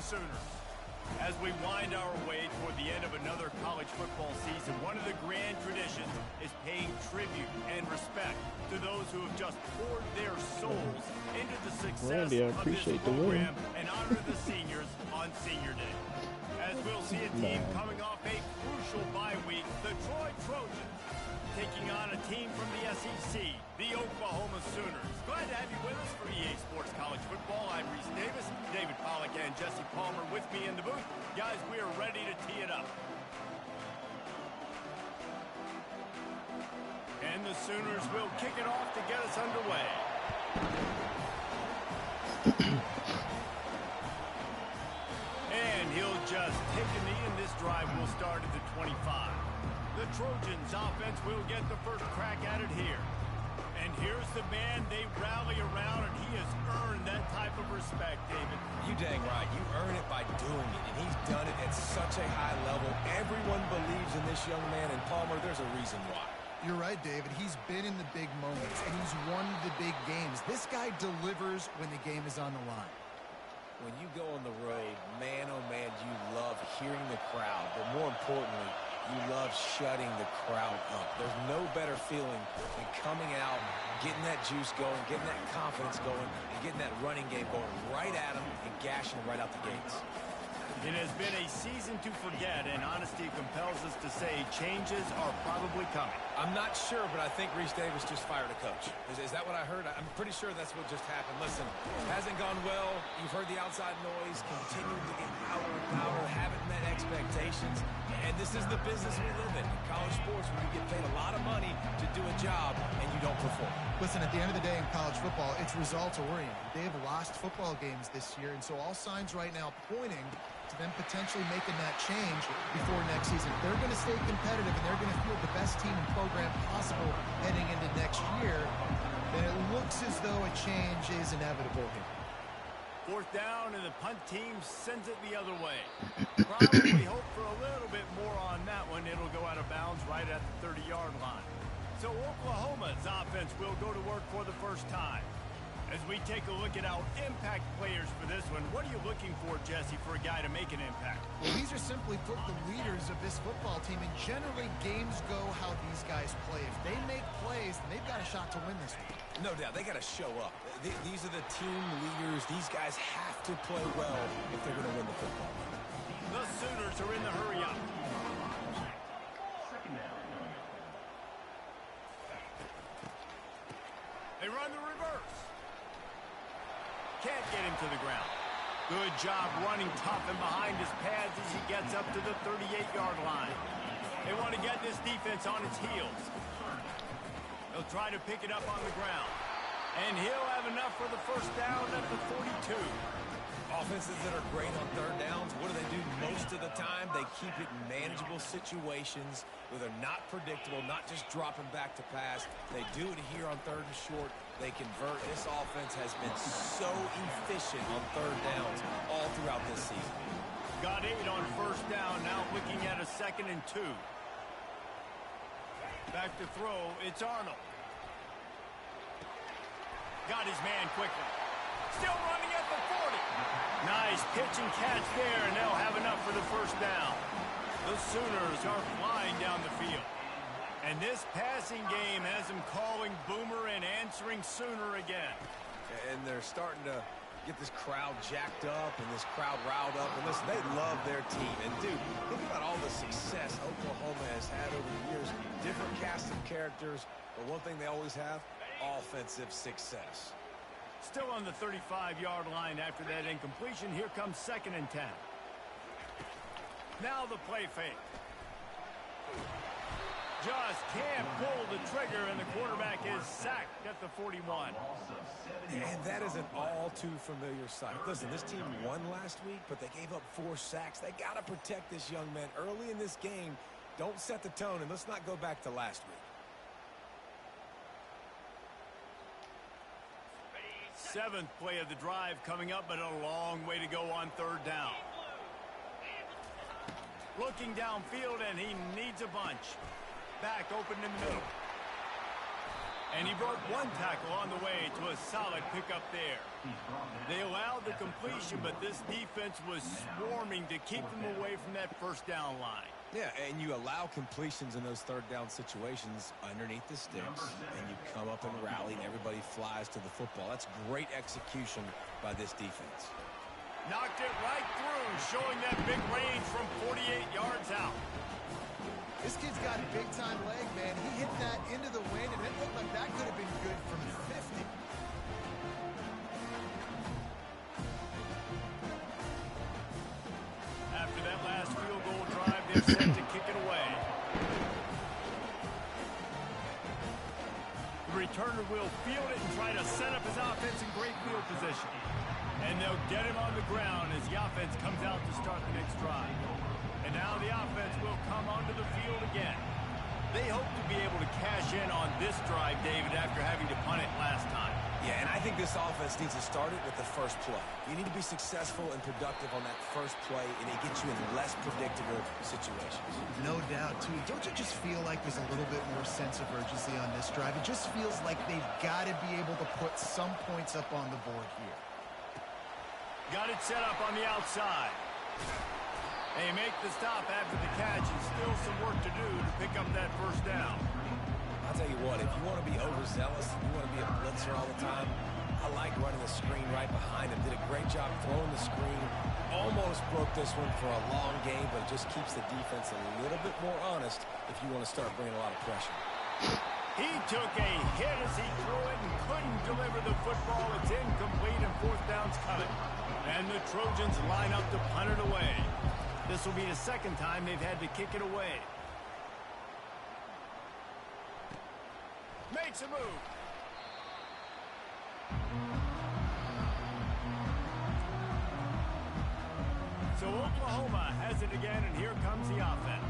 Sooners. As we wind our way toward the end of another college football season, one of the grand traditions is paying tribute and respect to those who have just poured their souls into the success Randy, I of this appreciate the program win. and honor the seniors on Senior Day. As we'll see a team coming off a crucial bye week, the Troy Trojans taking on a team from the SEC, the Oklahoma Sooners. Glad to have you with us for EA Sports College Football. I'm Reese Davis, David Pollack, and Jesse Palmer with me in the booth. Guys, we are ready to tee it up. And the Sooners will kick it off to get us underway. And he'll just take a knee, and this drive will start at the 25. The Trojans offense will get the first crack at it here. And here's the man they rally around, and he has earned that type of respect, David. You dang right. You earn it by doing it, and he's done it at such a high level. Everyone believes in this young man, and Palmer, there's a reason why. You're right, David. He's been in the big moments, and he's won the big games. This guy delivers when the game is on the line. When you go on the road, man, oh man, you love hearing the crowd, but more importantly, you love shutting the crowd up. There's no better feeling than coming out, getting that juice going, getting that confidence going, and getting that running game going right at them and gashing them right out the gates. It has been a season to forget, and honesty compels us to say changes are probably coming. I'm not sure, but I think Reese Davis just fired a coach. Is that what I heard? I'm pretty sure that's what just happened. Listen, it hasn't gone well. You've heard the outside noise, continuing to get louder and louder, haven't met expectations. And this is the business we live in college sports, where you get paid a lot of money to do a job and you don't perform. Listen, at the end of the day in college football, it's results-oriented. They have lost football games this year, and so all signs right now pointing to them potentially making that change before next season. They're going to stay competitive, and they're going to field the best team and program possible heading into next year. Then it looks as though a change is inevitable here. Fourth down, and the punt team sends it the other way. Probably hope for a little bit more on that one. It'll go out of bounds right at the 30-yard line. So Oklahoma's offense will go to work for the first time. As we take a look at our impact players for this one, what are you looking for, Jesse, for a guy to make an impact? Well, these are simply put the leaders of this football team, and generally games go how these guys play. If they make plays, then they've got a shot to win this one. No doubt. They got to show up. These are the team leaders. These guys have to play well if they're going to win the football. The Sooners are in the hurry up. They run the reverse. Can't get him to the ground. Good job running tough and behind his pads as he gets up to the 38-yard line. They want to get this defense on its heels. They'll try to pick it up on the ground. And he'll have enough for the first down at the 42. Offenses that are great on third downs, what do? Most of the time, they keep it in manageable situations where they're not predictable, not just dropping back to pass. They do it here on third and short. They convert. This offense has been so efficient on third downs all throughout this season. Got 8 on first down, now looking at a 2nd and 2. Back to throw, it's Arnold. Got his man quickly. Still running at the 40. Nice pitch and catch there, and they'll have enough for the first down. The Sooners are flying down the field. And this passing game has them calling Boomer and answering Sooner again. And they're starting to get this crowd jacked up and this crowd riled up. And listen, they love their team. And, dude, think about all the success Oklahoma has had over the years. Different cast of characters, but one thing they always have, offensive success. Still on the 35-yard line after that incompletion. Here comes 2nd and 10. Now the play fake. Just can't pull the trigger, and the quarterback is sacked at the 41. And that is an all too familiar sight. Listen, this team won last week, but they gave up 4 sacks. They got to protect this young man early in this game. Don't set the tone, and let's not go back to last week. 7th play of the drive coming up, but a long way to go on third down. Looking downfield, and he needs a bunch. Back open in the middle. And he broke one tackle on the way to a solid pickup there. They allowed the completion, but this defense was swarming to keep them away from that first down line. Yeah, and you allow completions in those third down situations underneath the sticks, and you come up and rally, and everybody flies to the football. That's great execution by this defense. Knocked it right through, showing that big range from 48 yards out. This kid's got a big-time leg, man. He hit that into the wind, and it looked like that could have been good from 50. After that last field goal drive, they're set to kick it away. The returner will field it and try to set up his offense in great field position. And they'll get him on the ground as the offense comes out to start the next drive. And now the offense will come onto the field again. They hope to be able to cash in on this drive, David, after having to punt it last time. Yeah, and I think this offense needs to start it with the first play. You need to be successful and productive on that first play, and it gets you in less predictable situations. No doubt, too. Don't you just feel like there's a little bit more sense of urgency on this drive? It just feels like they've got to be able to put some points up on the board here. Got it set up on the outside. They make the stop after the catch, and still some work to do to pick up that first down. I'll tell you what, if you want to be overzealous, if you want to be a blitzer all the time, I like running the screen right behind him. Did a great job throwing the screen. Almost broke this one for a long game, but it just keeps the defense a little bit more honest if you want to start bringing a lot of pressure. He took a hit as he threw it and couldn't deliver the football. It's incomplete, and fourth down's coming. And the Trojans line up to punt it away. This will be the second time they've had to kick it away. Makes a move. So Oklahoma has it again, and here comes the offense.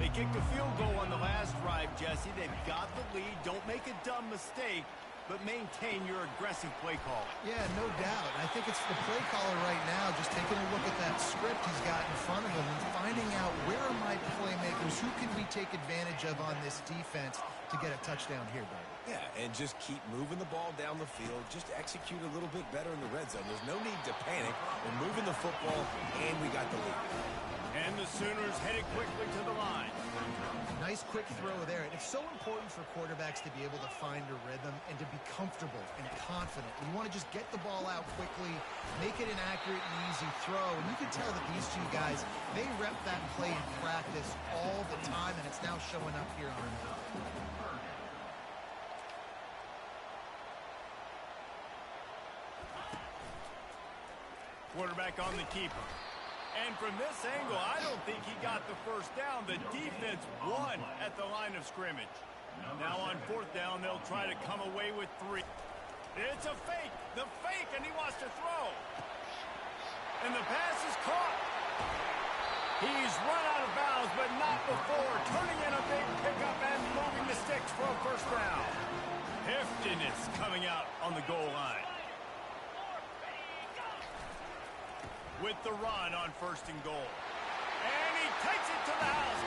They kicked a field goal on the last drive, Jesse. They've got the lead. Don't make a dumb mistake, but maintain your aggressive play call. Yeah, no doubt. I think it's the play caller right now just taking a look at that script he's got in front of him and finding out where are my playmakers, who can we take advantage of on this defense to get a touchdown here, Barry. Yeah, and just keep moving the ball down the field. Just execute a little bit better in the red zone. There's no need to panic. We're moving the football, and we got the lead. And the Sooners headed quickly to the line. Nice quick throw there. And it's so important for quarterbacks to be able to find a rhythm and to be comfortable and confident. You want to just get the ball out quickly, make it an accurate and easy throw. And you can tell that these two guys, they rep that play in practice all the time, and it's now showing up here on the field. Quarterback on the keeper. And from this angle, I don't think he got the first down. The defense won at the line of scrimmage. Now on fourth down, they'll try to come away with 3. It's a fake. The fake, and he wants to throw. And the pass is caught. He's run out of bounds, but not before. Turning in a big pickup and moving the sticks for a first down. Heftiness coming out on the goal line. With the run on first and goal. And he takes it to the house.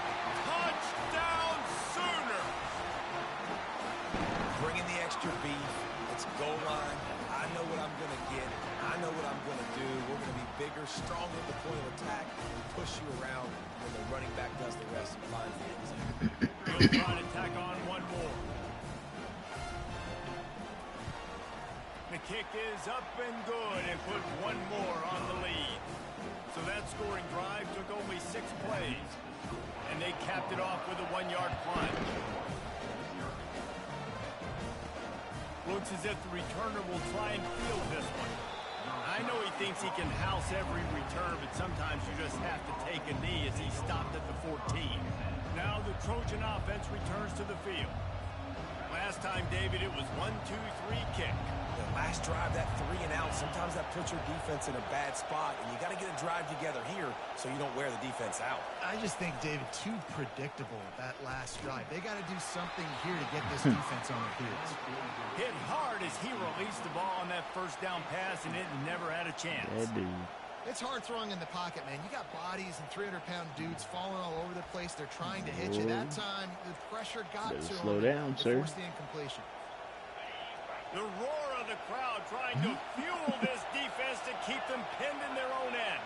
Touchdown Sooners! Bringing the extra beef. It's goal line. I know what I'm going to get. I know what I'm going to do. We're going to be bigger, stronger at the point of attack, and push you around when the running back does the rest and finds the end zone. He'll try to tack on one more. The kick is up and good and put one more on the lead. So that scoring drive took only 6 plays. And they capped it off with a 1-yard plunge. Looks as if the returner will try and field this one. I know he thinks he can house every return, but sometimes you just have to take a knee as he stopped at the 14. Now the Trojan offense returns to the field. Last time, David, it was 1-2-3 kick. The last drive, that 3 and out, sometimes that puts your defense in a bad spot, and you got to get a drive together here so you don't wear the defense out. I just think, David, too predictable that last drive. They got to do something here to get this defense on their heels. Hit hard as he released the ball on that first down pass, and it never had a chance. It's hard throwing in the pocket, man. You got bodies and 300-pound dudes falling all over the place. They're trying to hit you. That time, the pressure got to him. Slow down, sir. Forced the incompletion. The roar of the crowd trying to fuel this defense to keep them pinned in their own end.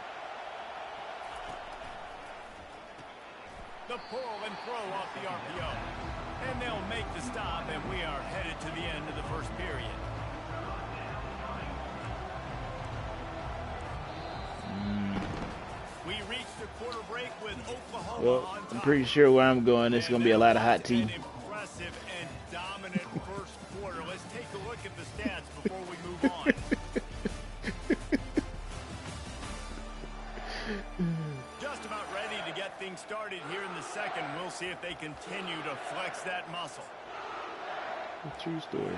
The pull and throw off the RPO. And they'll make the stop, and we are headed to the end of the first period. We reached the quarter break with Oklahoma on top. I'm pretty sure where I'm going, it's going to be a lot of hot tea. An impressive and dominant first quarter. Let's take a look at the stats before we move on. Just about ready to get things started here in the second. We'll see if they continue to flex that muscle. A true story.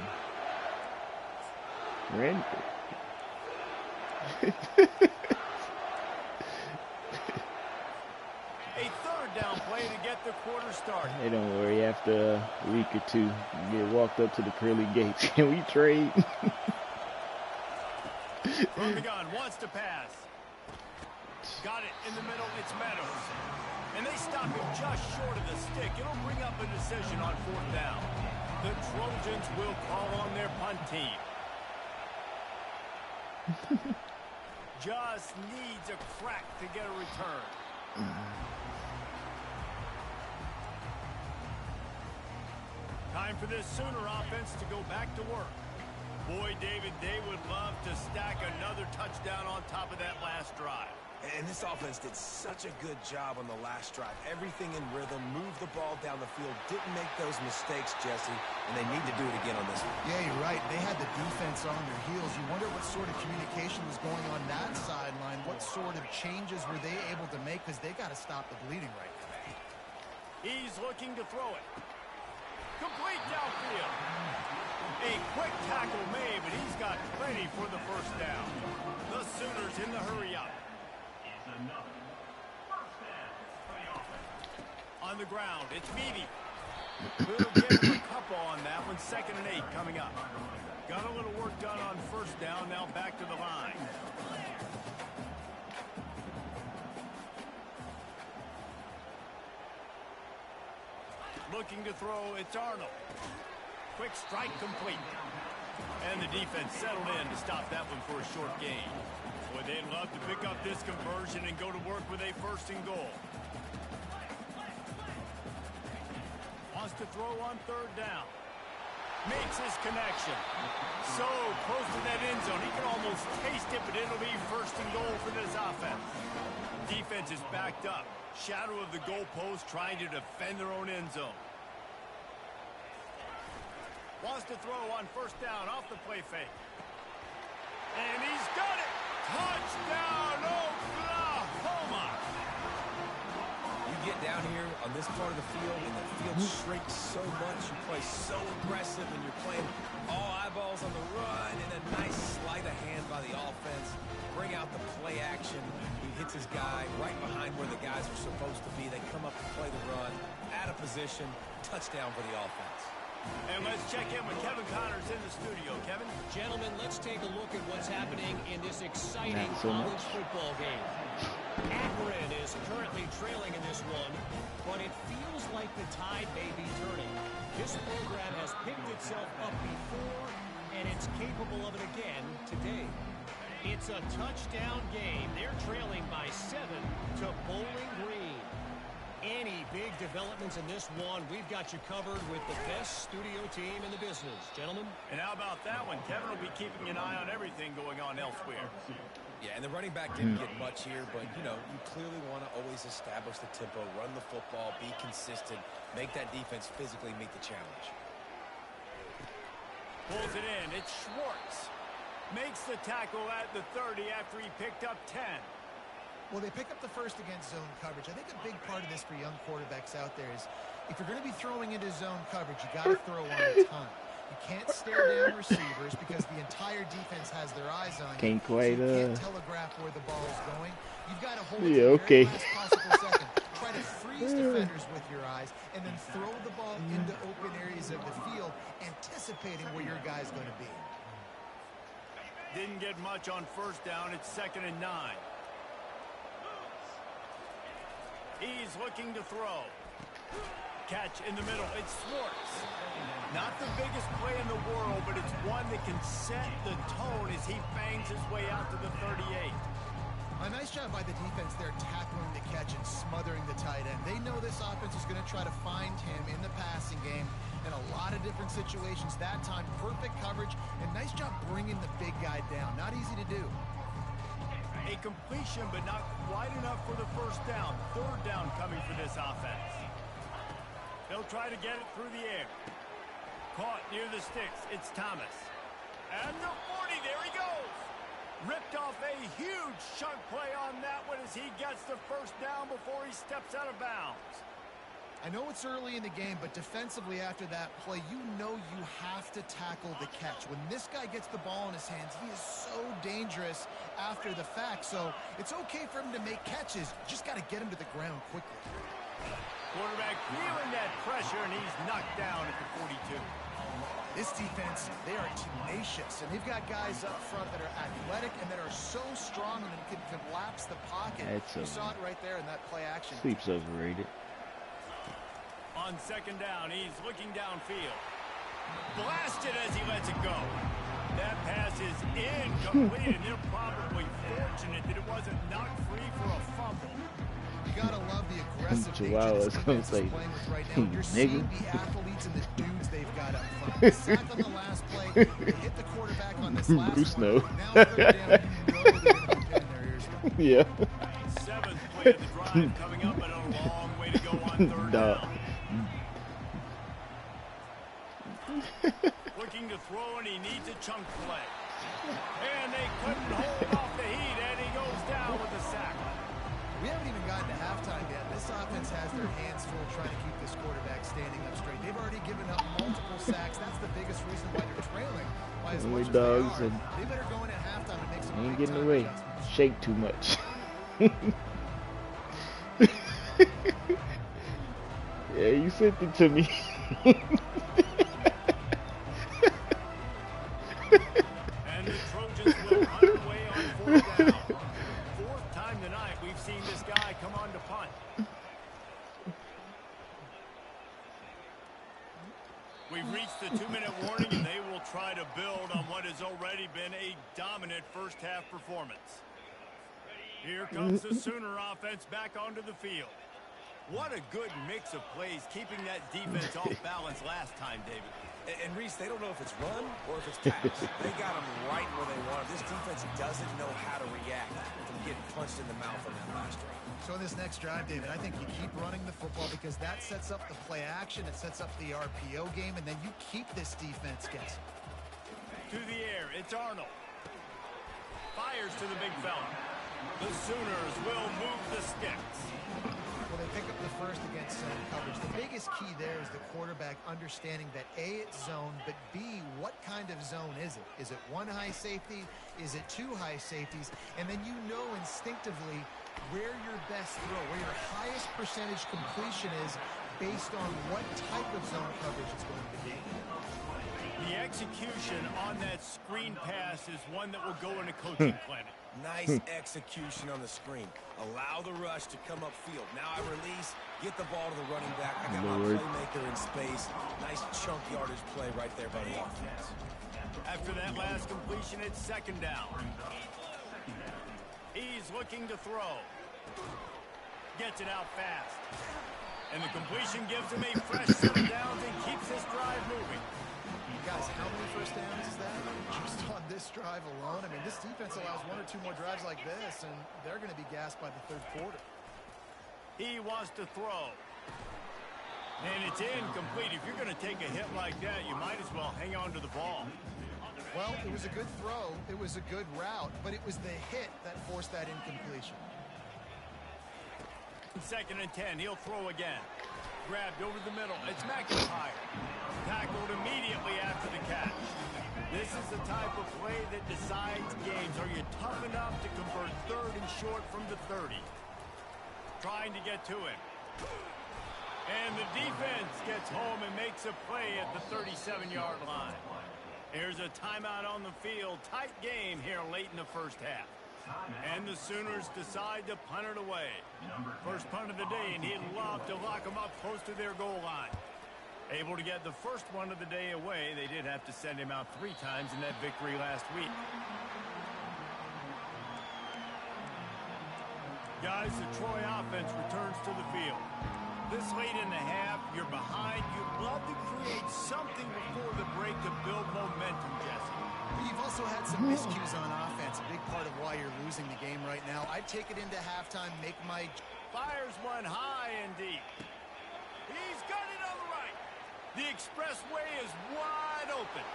Randy. A third down play to get the quarter started. Hey, don't worry. After a week or two, you get walked up to the pearly gates. Can we trade? From the gun, wants to pass. Got it in the middle. It's Meadows. And they stop him just short of the stick. It'll bring up a decision on fourth down. The Trojans will call on their punt team. Just needs a crack to get a return. Time for this Sooner offense to go back to work. Boy, David, they would love to stack another touchdown on top of that last drive. And this offense did such a good job on the last drive. Everything in rhythm, moved the ball down the field, didn't make those mistakes, Jesse, and they need to do it again on this one. Yeah, you're right. They had the defense on their heels. You wonder what sort of communication was going on that sideline. What sort of changes were they able to make? Because they got to stop the bleeding right now. He's looking to throw it. Complete downfield. A quick tackle made, but he's got plenty for the first down. The Sooners in the hurry up. On the ground, it's Meady. We'll give him a couple on that one. 2nd and 8 coming up. Got a little work done on first down. Now back to the line. Looking to throw, it's Arnold. Quick strike complete. And the defense settled in to stop that one for a short gain. Boy, they'd love to pick up this conversion and go to work with a 1st and goal. Wants to throw on 3rd down. Makes his connection. So close to that end zone. He can almost taste it, but it'll be 1st and goal for this offense. Defense is backed up. Shadow of the goalpost trying to defend their own end zone. Wants to throw on 1st down off the play fake. And he's got it. Touchdown, Oklahoma. You get down here on this part of the field, and the field shrinks so much. You play so aggressive, and you're playing all eyeballs on the run, and a nice sleight of hand by the offense. Bring out the play action. He hits his guy right behind where the guys are supposed to be. They come up to play the run, out of position, touchdown for the offense. And let's check in with Kevin Connors in the studio. Kevin? Gentlemen, let's take a look at what's happening in this exciting college football game. Akron is currently trailing in this one, but it feels like the tide may be turning. This program has picked itself up before, and it's capable of it again today. It's a touchdown game. They're trailing by 7 to Bowling Green. Any big developments in this one, we've got you covered with the best studio team in the business. Gentlemen? And how about that one? Kevin will be keeping an eye on everything going on elsewhere. Yeah, and the running back didn't get much here, but, you know, you clearly want to always establish the tempo, run the football, be consistent, make that defense physically meet the challenge. Pulls it in. It's Schwartz. Makes the tackle at the 30 after he picked up 10. Well, they pick up the first against zone coverage. I think a big part of this for young quarterbacks out there is if you're going to be throwing into zone coverage, you got to throw on a ton. You can't stare down receivers because the entire defense has their eyes on you. Can't quite, so you can't telegraph where the ball is going. You've got to hold it yeah, the okay. very last possible second. Try to freeze defenders with your eyes and then throw the ball into open areas of the field, anticipating where your guy's going to be. Didn't get much on first down. It's 2nd and 9. He's looking to throw. catch in the middle. It's Schwartz. Not the biggest play in the world, but it's one that can set the tone as he bangs his way out to the 38. A nice job by the defense there tackling the catch and smothering the tight end. They know this offense is going to try to find him in the passing game in a lot of different situations. That time, perfect coverage, and nice job bringing the big guy down. Not easy to do. A completion, but not quite enough for the first down. Third down coming for this offense. They'll try to get it through the air. Caught near the sticks. It's Thomas. And the 40, there he goes. Ripped off a huge chunk play on that one as he gets the first down before he steps out of bounds. I know it's early in the game, but defensively after that play, you know you have to tackle the catch. When this guy gets the ball in his hands, he is so dangerous after the fact. So it's okay for him to make catches. Just got to get him to the ground quickly. Quarterback feeling that pressure, and he's knocked down at the 42. This defense, they are tenacious, and they've got guys up front that are athletic and that are so strong and can collapse the pocket. You saw it right there in that play action. Sleep's overrated. On second down, he's looking downfield. Blasted as he lets it go. That pass is incomplete, and they're probably fortunate that it wasn't knocked free for a fumble. You gotta love the aggressive nature this defense is playing with right now. You're seeing the athletes and the dudes they've got up front. The sack on the last play, they hit the quarterback on this last one. Now third down, you know they're gonna be pinning their ears down. Yeah. Seventh play of the drive coming up, but a long way to go on third down. Looking to throw, and he needs a chunk play. And they couldn't hold off the heat, and he goes down with a sack. We haven't even gotten to halftime yet. This offense has their hands full trying to keep this quarterback standing up straight. They've already given up multiple sacks. That's the biggest reason why they're trailing by as much as they are. They better go in at halftime and make some ain't getting away. Shake too much. Yeah, you sent it to me. And the Trojans will underway on fourth down. Fourth time tonight we've seen this guy come on to punt. We've reached the 2-minute warning, and they will try to build on what has already been a dominant first-half performance. Here comes the Sooner offense back onto the field. What a good mix of plays, keeping that defense off balance last time, David. And Reese, they don't know if it's run or if it's pass. They got them right where they want them. This defense doesn't know how to react from getting punched in the mouth on that last drive. So in this next drive, David, I think you keep running the football because that sets up the play action, it sets up the RPO game, and then you keep this defense guessing. To the air, it's Arnold. Fires to the big fella. The Sooners will move the sticks. Well, they pick up the first against zone coverage. The biggest key there is the quarterback understanding that A, it's zone, but B, what kind of zone is it? Is it one high safety? Is it two high safeties? And then you know instinctively where your best throw, where your highest percentage completion is based on what type of zone coverage it's going to be. The execution on that screen pass is one that will go in a coaching clinic. Nice execution on the screen. Allow the rush to come upfield. Now I release, get the ball to the running back. I got my playmaker in space. Nice chunk yardage play right there by the offense. After that last completion, it's second down. He's looking to throw. Gets it out fast. And the completion gives him a fresh set of downs and keeps this drive moving. Guys, how many first downs is that? Just on this drive alone. I mean, this defense allows one or two more drives like this, and they're going to be gassed by the third quarter. He wants to throw. And it's incomplete. If you're going to take a hit like that, you might as well hang on to the ball. Well, it was a good throw. It was a good route, but it was the hit that forced that incompletion. Second and 10. He'll throw again. Grabbed over the middle. It's McIntyre. Tackled immediately after the catch. This is the type of play that decides games. Are you tough enough to convert third and short from the 30? Trying to get to him. And the defense gets home and makes a play at the 37-yard line. Here's a timeout on the field. Tight game here late in the first half. And the Sooners decide to punt it away. First punt of the day, and he'd love to lock them up close to their goal line. Able to get the first one of the day away. They did have to send him out 3 times in that victory last week. Guys, the Troy offense returns to the field. This late in the half, you're behind. You'd love to create something before the break to build momentum, Jesse. You've also had some miscues on offense, a big part of why you're losing the game right now. I'd take it into halftime, make my... Fires one high and deep. He's got it on the right. The expressway is wide open.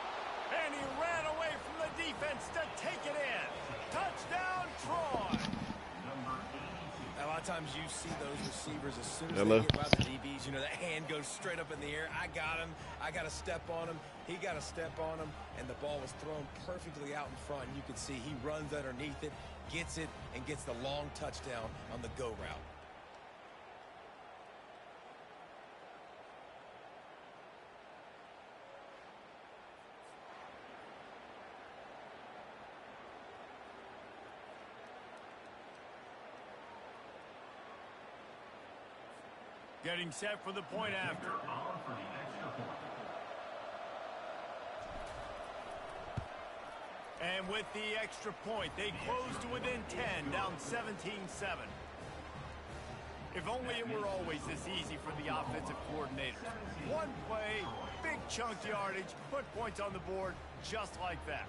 And he ran away from the defense to take it in. Touchdown, Troy. A lot of times you see those receivers as soon as they get by the DBs, you know, that hand goes straight up in the air. I got him. I got to step on him. He got to step on him. And the ball was thrown perfectly out in front. And you can see he runs underneath it, gets it, and gets the long touchdown on the go route. Getting set for the point after. And with the extra point, they close to within 10, down 17-7. If only it were always this easy for the offensive coordinators. One play, big chunk yardage, put points on the board just like that.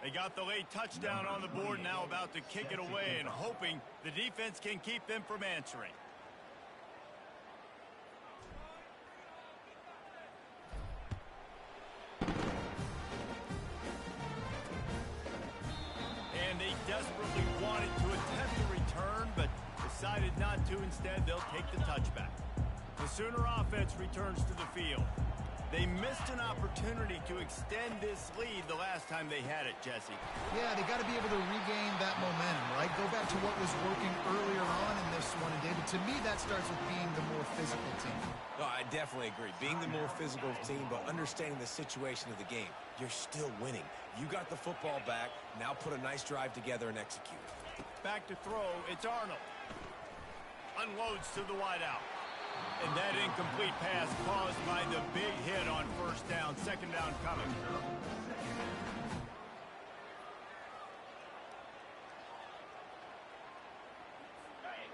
They got the late touchdown on the board, now about to kick it away and hoping the defense can keep them from answering. And they desperately wanted to attempt the return, but decided not to. Instead, they'll take the touchback. The Sooner offense returns to the field. They missed an opportunity to extend this lead the last time they had it, Jesse. Yeah, they got to be able to regain that momentum, right? Go back to what was working earlier on in this one. And David, to me, that starts with being the more physical team. No, I definitely agree. Being the more physical team, but understanding the situation of the game. You're still winning. You got the football back. Now put a nice drive together and execute. Back to throw. It's Arnold. Unloads to the wideout. And that incomplete pass caused by the big hit on first down. Second down coming.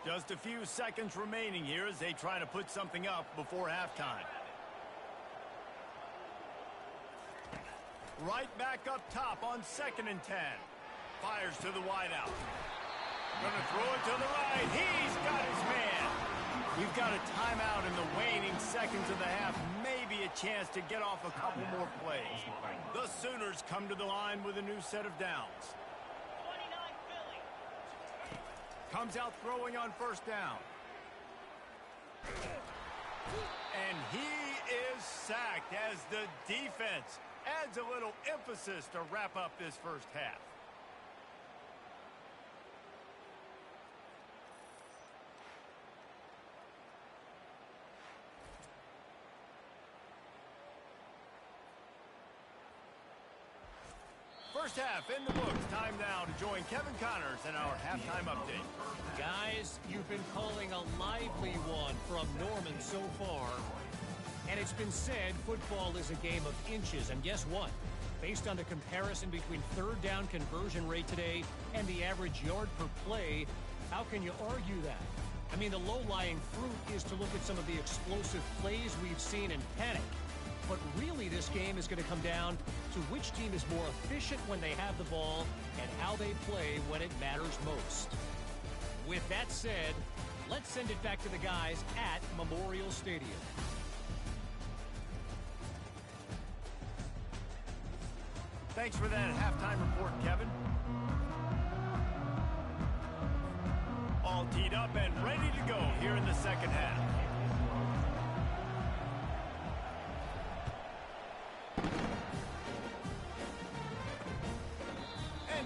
Just a few seconds remaining here as they try to put something up before halftime. Right back up top on 2nd and 10. Fires to the wideout. Gonna throw it to the right. He's got his man. We've got a timeout in the waning seconds of the half. Maybe a chance to get off a couple more plays. The Sooners come to the line with a new set of downs. Comes out throwing on first down. And he is sacked as the defense adds a little emphasis to wrap up this first half. First half in the books. Time now to join Kevin Connors in our halftime update. Guys, you've been calling a lively one from Norman so far. And it's been said football is a game of inches. And guess what? Based on the comparison between third down conversion rate today and the average yard per play, how can you argue that? I mean, the low-lying fruit is to look at some of the explosive plays we've seen in panic. But really, this game is going to come down to which team is more efficient when they have the ball and how they play when it matters most. With that said, let's send it back to the guys at Memorial Stadium. Thanks for that halftime report, Kevin. All teed up and ready to go here in the second half.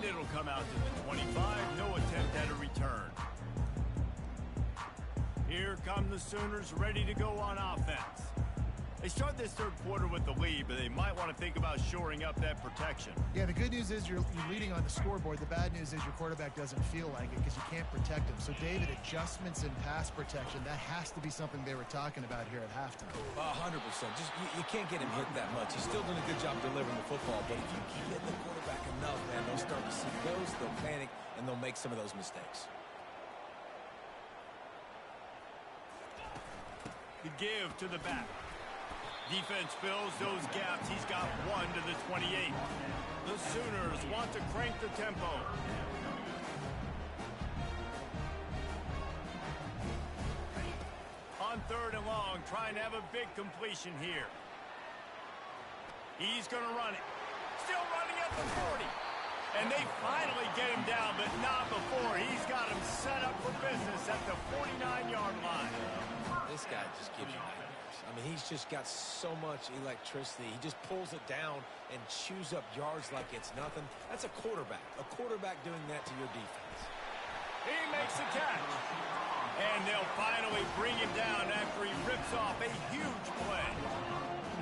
it'll come out to the 25. No attempt at a return. Here come the Sooners ready to go on offense. They start this third quarter with the lead, but they might want to think about shoring up that protection. Yeah, the good news is you're leading on the scoreboard. The bad news is your quarterback doesn't feel like it because you can't protect him. So, David, adjustments in pass protection, that has to be something they were talking about here at halftime. 100%. Just you can't get him hit that much. He's still doing a good job delivering the football, but if you keep hitting the quarterback enough, man, they'll start to see those, they'll panic, and they'll make some of those mistakes. The give to the back. Defense fills those gaps. He's got 1 to the 28. The Sooners want to crank the tempo. On 3rd and long, trying to have a big completion here. He's going to run it. Still running at the 40. And they finally get him down, but not before. He's got him set up for business at the 49-yard line. This guy just gives you nightmares. I mean, he's just got so much electricity. He just pulls it down and chews up yards like it's nothing. That's a quarterback. A quarterback doing that to your defense. He makes a catch. And they'll finally bring him down after he rips off a huge play.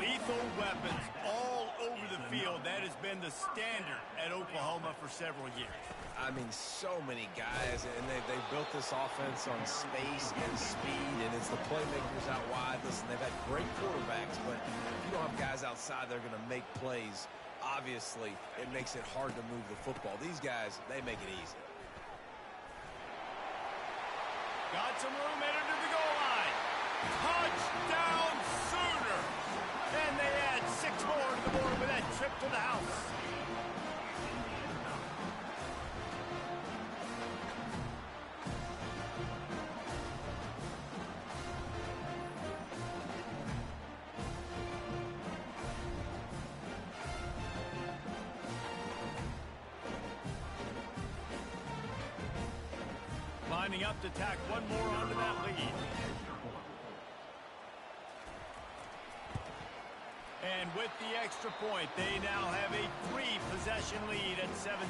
Lethal weapons all over the field. That has been the standard at Oklahoma for several years. I mean, so many guys, and they built this offense on space and speed, and it's the playmakers out wide. Listen, they've had great quarterbacks, but if you don't have guys outside that are going to make plays, obviously it makes it hard to move the football. These guys, they make it easy. Got some room headed to the goal line. Touchdown Sooner! And they add 6 more to the board with that trip to the house. Lining up to tack one more onto that lead. And with the extra point, they now have a 3-possession lead at 17.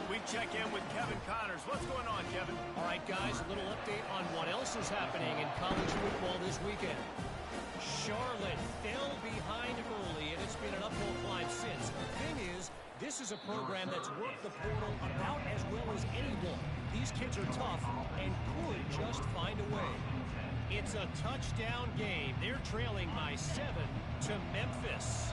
We check in with Kevin Connors. What's going on, Kevin? All right, guys, a little update on what else is happening in college football this weekend. Charlotte fell behind early, and it's been an uphill climb since. The thing is, this is a program that's worked the portal about as well as anyone. These kids are tough and could just find a way. It's a touchdown game. They're trailing by 7 to Memphis.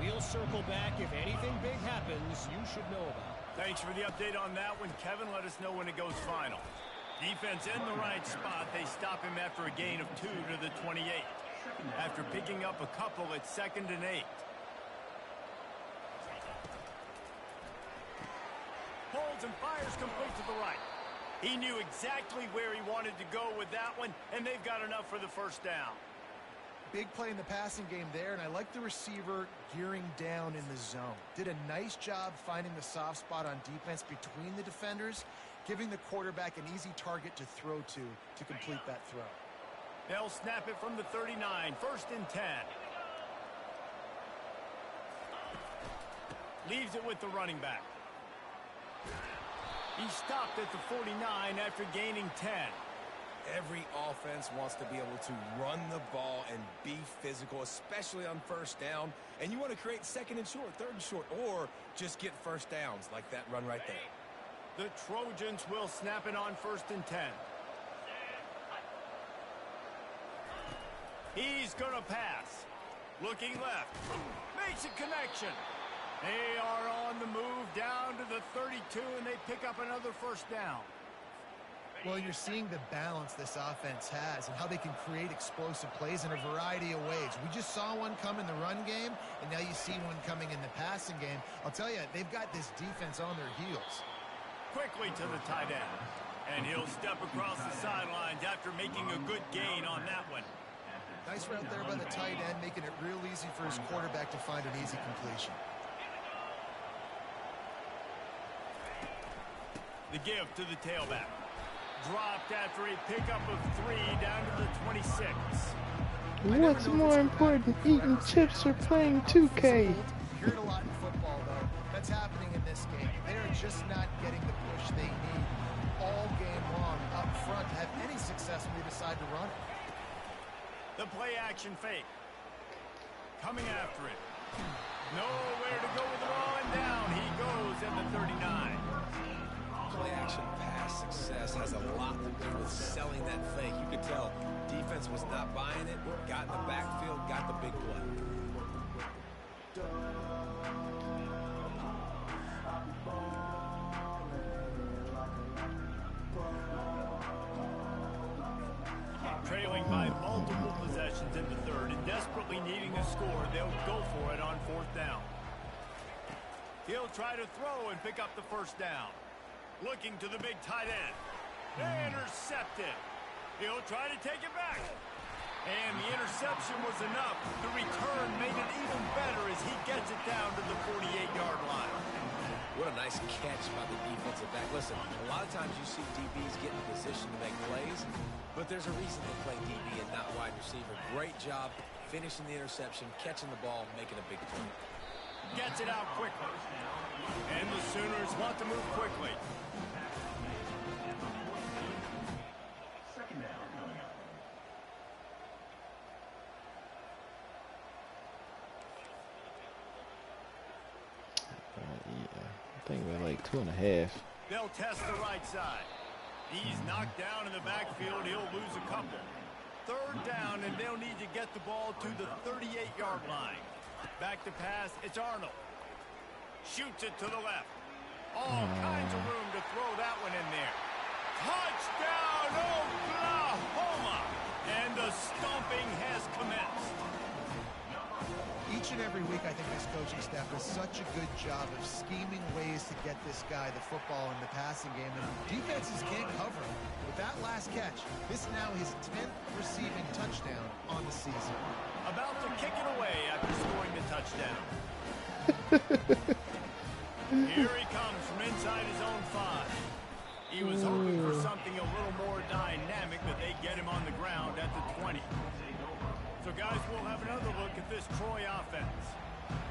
We'll circle back. If anything big happens, you should know about it. Thanks for the update on that one, Kevin. Let us know when it goes final. Defense in the right spot. They stop him after a gain of 2 to the 28. After picking up a couple at 2nd and 8. Holds and fires complete to the right. He knew exactly where he wanted to go with that one, and they've got enough for the first down. Big play in the passing game there, and I like the receiver gearing down in the zone. Did a nice job finding the soft spot on defense between the defenders, giving the quarterback an easy target to throw to complete that throw. They'll snap it from the 39, 1st and 10. Leaves it with the running back. He stopped at the 49 after gaining 10. Every offense wants to be able to run the ball and be physical, especially on 1st down. And you want to create 2nd and short, 3rd and short, or just get 1st downs like that run right there. The Trojans will snap it on 1st and 10. He's going to pass. Looking left. Makes a connection. They are on the move down to the 32, and they pick up another 1st down. Well, you're seeing the balance this offense has and how they can create explosive plays in a variety of ways. We just saw one come in the run game, and now you see one coming in the passing game. I'll tell you, they've got this defense on their heels. Quickly to the tight end. And he'll step across the sidelines after making a good gain on that one. Nice route there by the tight end, making it real easy for his quarterback to find an easy completion. The give to the tailback. Dropped after a pickup of 3 down to the 26. What's more important, eating chips or playing 2K? You hear it a lot in football, though. That's happening in this game. They're front to have any success when they decide to run it. The play action fake. Coming after it. Nowhere to go with the ball, and down he goes at the 39. Play action pass success has a lot to do with selling that fake. You could tell defense was not buying it, got in the backfield, got the big play. Trailing by multiple possessions in the third and desperately needing a score, they'll go for it on fourth down. He'll try to throw and pick up the first down. Looking to the big tight end. Intercepted. He'll try to take it back. And the interception was enough. The return made it even better as he gets it down to the 48-yard line. What a nice catch by the defensive back. Listen, a lot of times you see DBs get in position to make plays, but there's a reason they play DB and not wide receiver. Great job finishing the interception, catching the ball, making a big play. Gets it out quickly. And the Sooners want to move quickly. I think we're like 2.5. They'll test the right side. He's knocked down in the backfield. He'll lose a couple. Third down, and they'll need to get the ball to the 38-yard line. Back to pass, it's Arnold. Shoots it to the left. All kinds of room to throw that one in there. Touchdown, Oklahoma! And the stomping has commenced. Each and every week, I think this coaching staff does such a good job of scheming ways to get this guy the football in the passing game, and defenses can't cover him. With that last catch, this is now his 10th receiving touchdown on the season. About to kick it away after scoring the touchdown. Here he comes from inside his own 5. He was hoping for something a little more dynamic, but they get him on the ground at the 20. So, guys, we'll have another look at this Troy offense.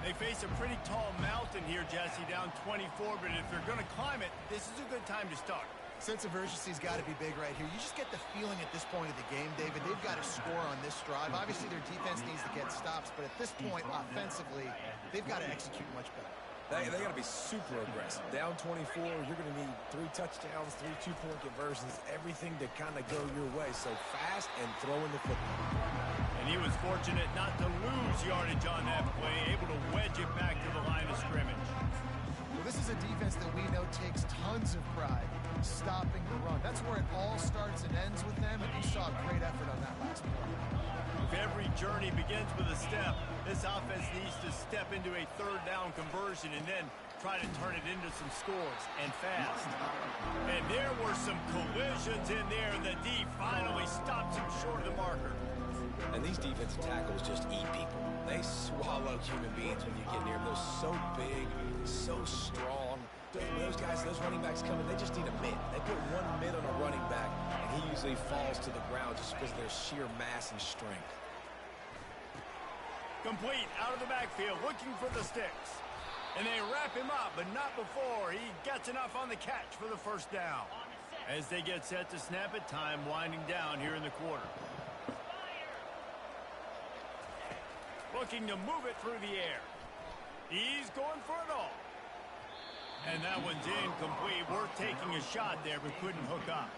They face a pretty tall mountain here, Jesse, down 24, but if they're going to climb it, this is a good time to start. Sense of urgency's got to be big right here. You just get the feeling at this point of the game, David, they've got to score on this drive. Obviously, their defense needs to get stops, but at this point, offensively, they've got to execute much better. They got to be super aggressive. Down 24, you're going to need 3 touchdowns, 3 two-point conversions, everything to kind of go your way. So fast and throwing the football. And he was fortunate not to lose yardage on that play, able to wedge it back to the line of scrimmage. Well, this is a defense that we know takes tons of pride stopping the run. That's where it all starts and ends with them, and you saw a great effort on that last play. If every journey begins with a step, this offense needs to step into a third down conversion and then try to turn it into some scores, and fast. And there were some collisions in there, and the D finally stops him short of the marker. And these defensive tackles just eat people. They swallow human beings when you get near them. They're so big, so strong. Those guys, those running backs coming, they just need a mid. They put one mid on a running back, and he usually falls to the ground just because of their sheer mass and strength. Complete out of the backfield, looking for the sticks. And they wrap him up, but not before he gets enough on the catch for the first down. As they get set to snap it, time winding down here in the quarter. Looking to move it through the air. He's going for it all. And that one's incomplete. Worth taking a shot there, but couldn't hook up.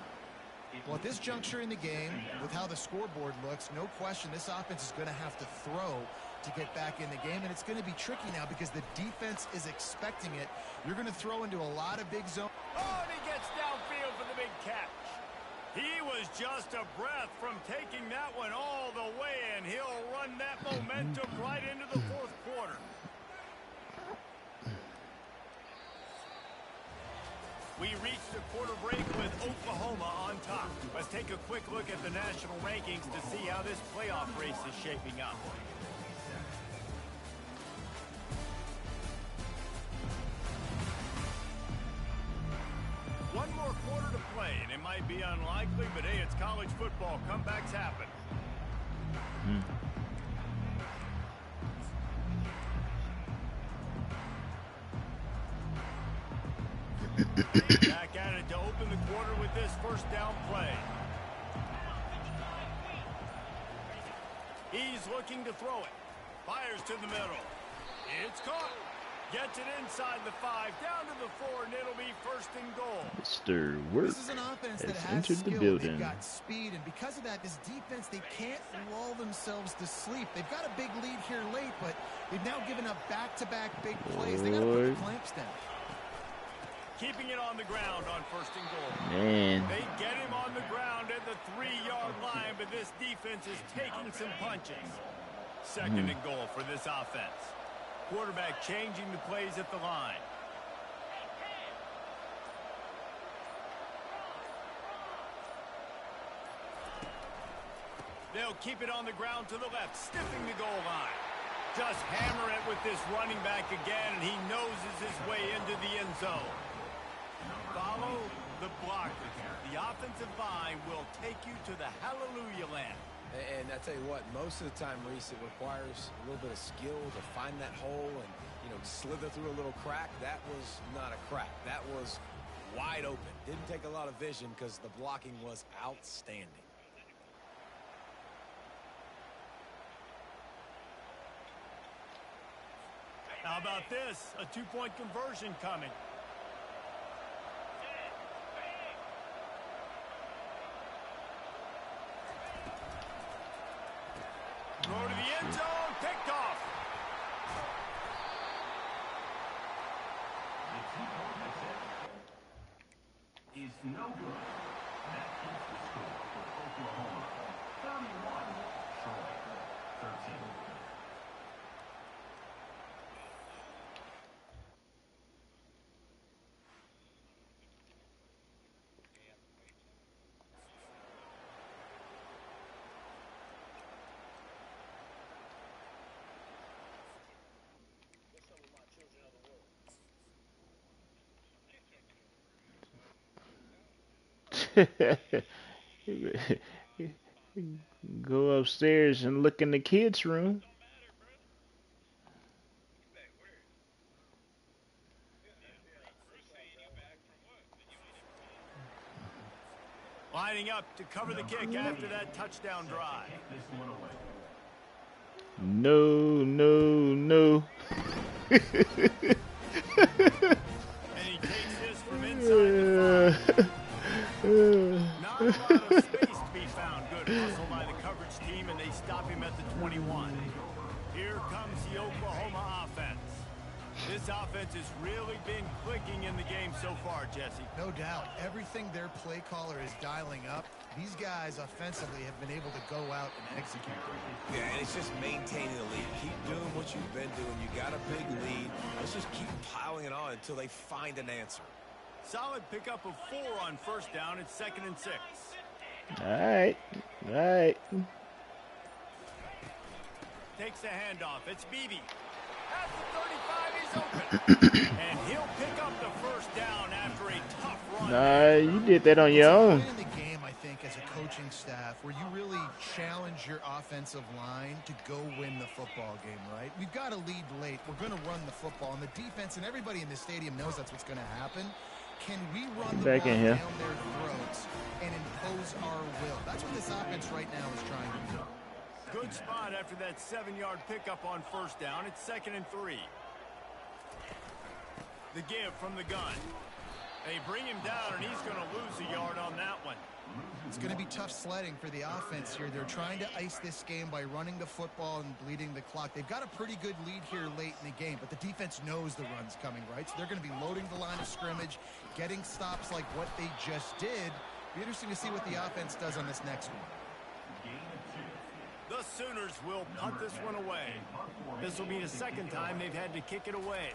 Well, at this juncture in the game, with how the scoreboard looks, no question this offense is going to have to throw to get back in the game, and it's going to be tricky now because the defense is expecting it. You're going to throw into a lot of big zone. Oh, and he gets downfield for the big catch. He was just a breath from taking that one all the way, and he'll run that momentum right into the fourth quarter. We reached the quarter break with Oklahoma on top. Let's take a quick look at the national rankings to see how this playoff race is shaping up. One more quarter to play, and it might be unlikely, but hey, it's college football. Comebacks happen. Back at it to open the quarter with this first down play. He's looking to throw it. Fires to the middle. It's caught. Gets it inside the 5, down to the 4, and it'll be first and goal. Mr. Work This is an offense that has entered skill. the building. They've got speed, and because of that, this defense, they can't lull themselves to sleep. They've got a big lead here late, but they've now given up back-to-back big plays. They got to put the clamps down. Keeping it on the ground on first and goal. Man. They get him on the ground at the 3-yard line, but this defense is taking some punches. Second and goal for this offense. Quarterback changing the plays at the line. They'll keep it on the ground to the left, sniffing the goal line. Just hammer it with this running back again, and he noses his way into the end zone. Follow the blockers. The offensive line will take you to the hallelujah land. And I tell you what, most of the time, Reese, it requires a little bit of skill to find that hole and, you know, slither through a little crack. That was not a crack. That was wide open. Didn't take a lot of vision because the blocking was outstanding. How about this? A 2-point conversion coming. Throw to the end zone, picked off. Is no good. That is the score for Oklahoma. 31, Troy 13. Go upstairs and look in the kids' room. Lining up to cover the kick after that touchdown drive. No, no, no. And he takes this from inside the 5. Not a lot of space to be found. Good hustle by the coverage team, and they stop him at the 21. Here comes the Oklahoma offense. This offense has really been clicking in the game so far, Jesse. No doubt. Everything their play caller is dialing up, these guys offensively have been able to go out and execute. Yeah, and it's just maintaining the lead. Keep doing what you've been doing. You got a big lead. Let's just keep piling it on until they find an answer. Solid pickup of 4 on first down. It's 2nd and 6. All right. All right. Takes the handoff. It's Beebe. At the 35, he's open. And he'll pick up the first down after a tough run. Nah, you did that on your own. In the game, I think, as a coaching staff, where you really challenge your offensive line to go win the football game, right? We've got a lead late. We're going to run the football. And the defense and everybody in the stadium knows that's what's going to happen. Can we run the ball down their throats and impose our will? That's what this offense right now is trying to do. Good spot after that 7-yard pickup on first down. It's 2nd and 3. The give from the gun. They bring him down, and he's going to lose a yard on that one. It's going to be tough sledding for the offense here. They're trying to ice this game by running the football and bleeding the clock. They've got a pretty good lead here late in the game, but the defense knows the run's coming, right? So they're going to be loading the line of scrimmage, getting stops like what they just did. Be interesting to see what the offense does on this next one. The Sooners will punt this one away. This will be the second time they've had to kick it away.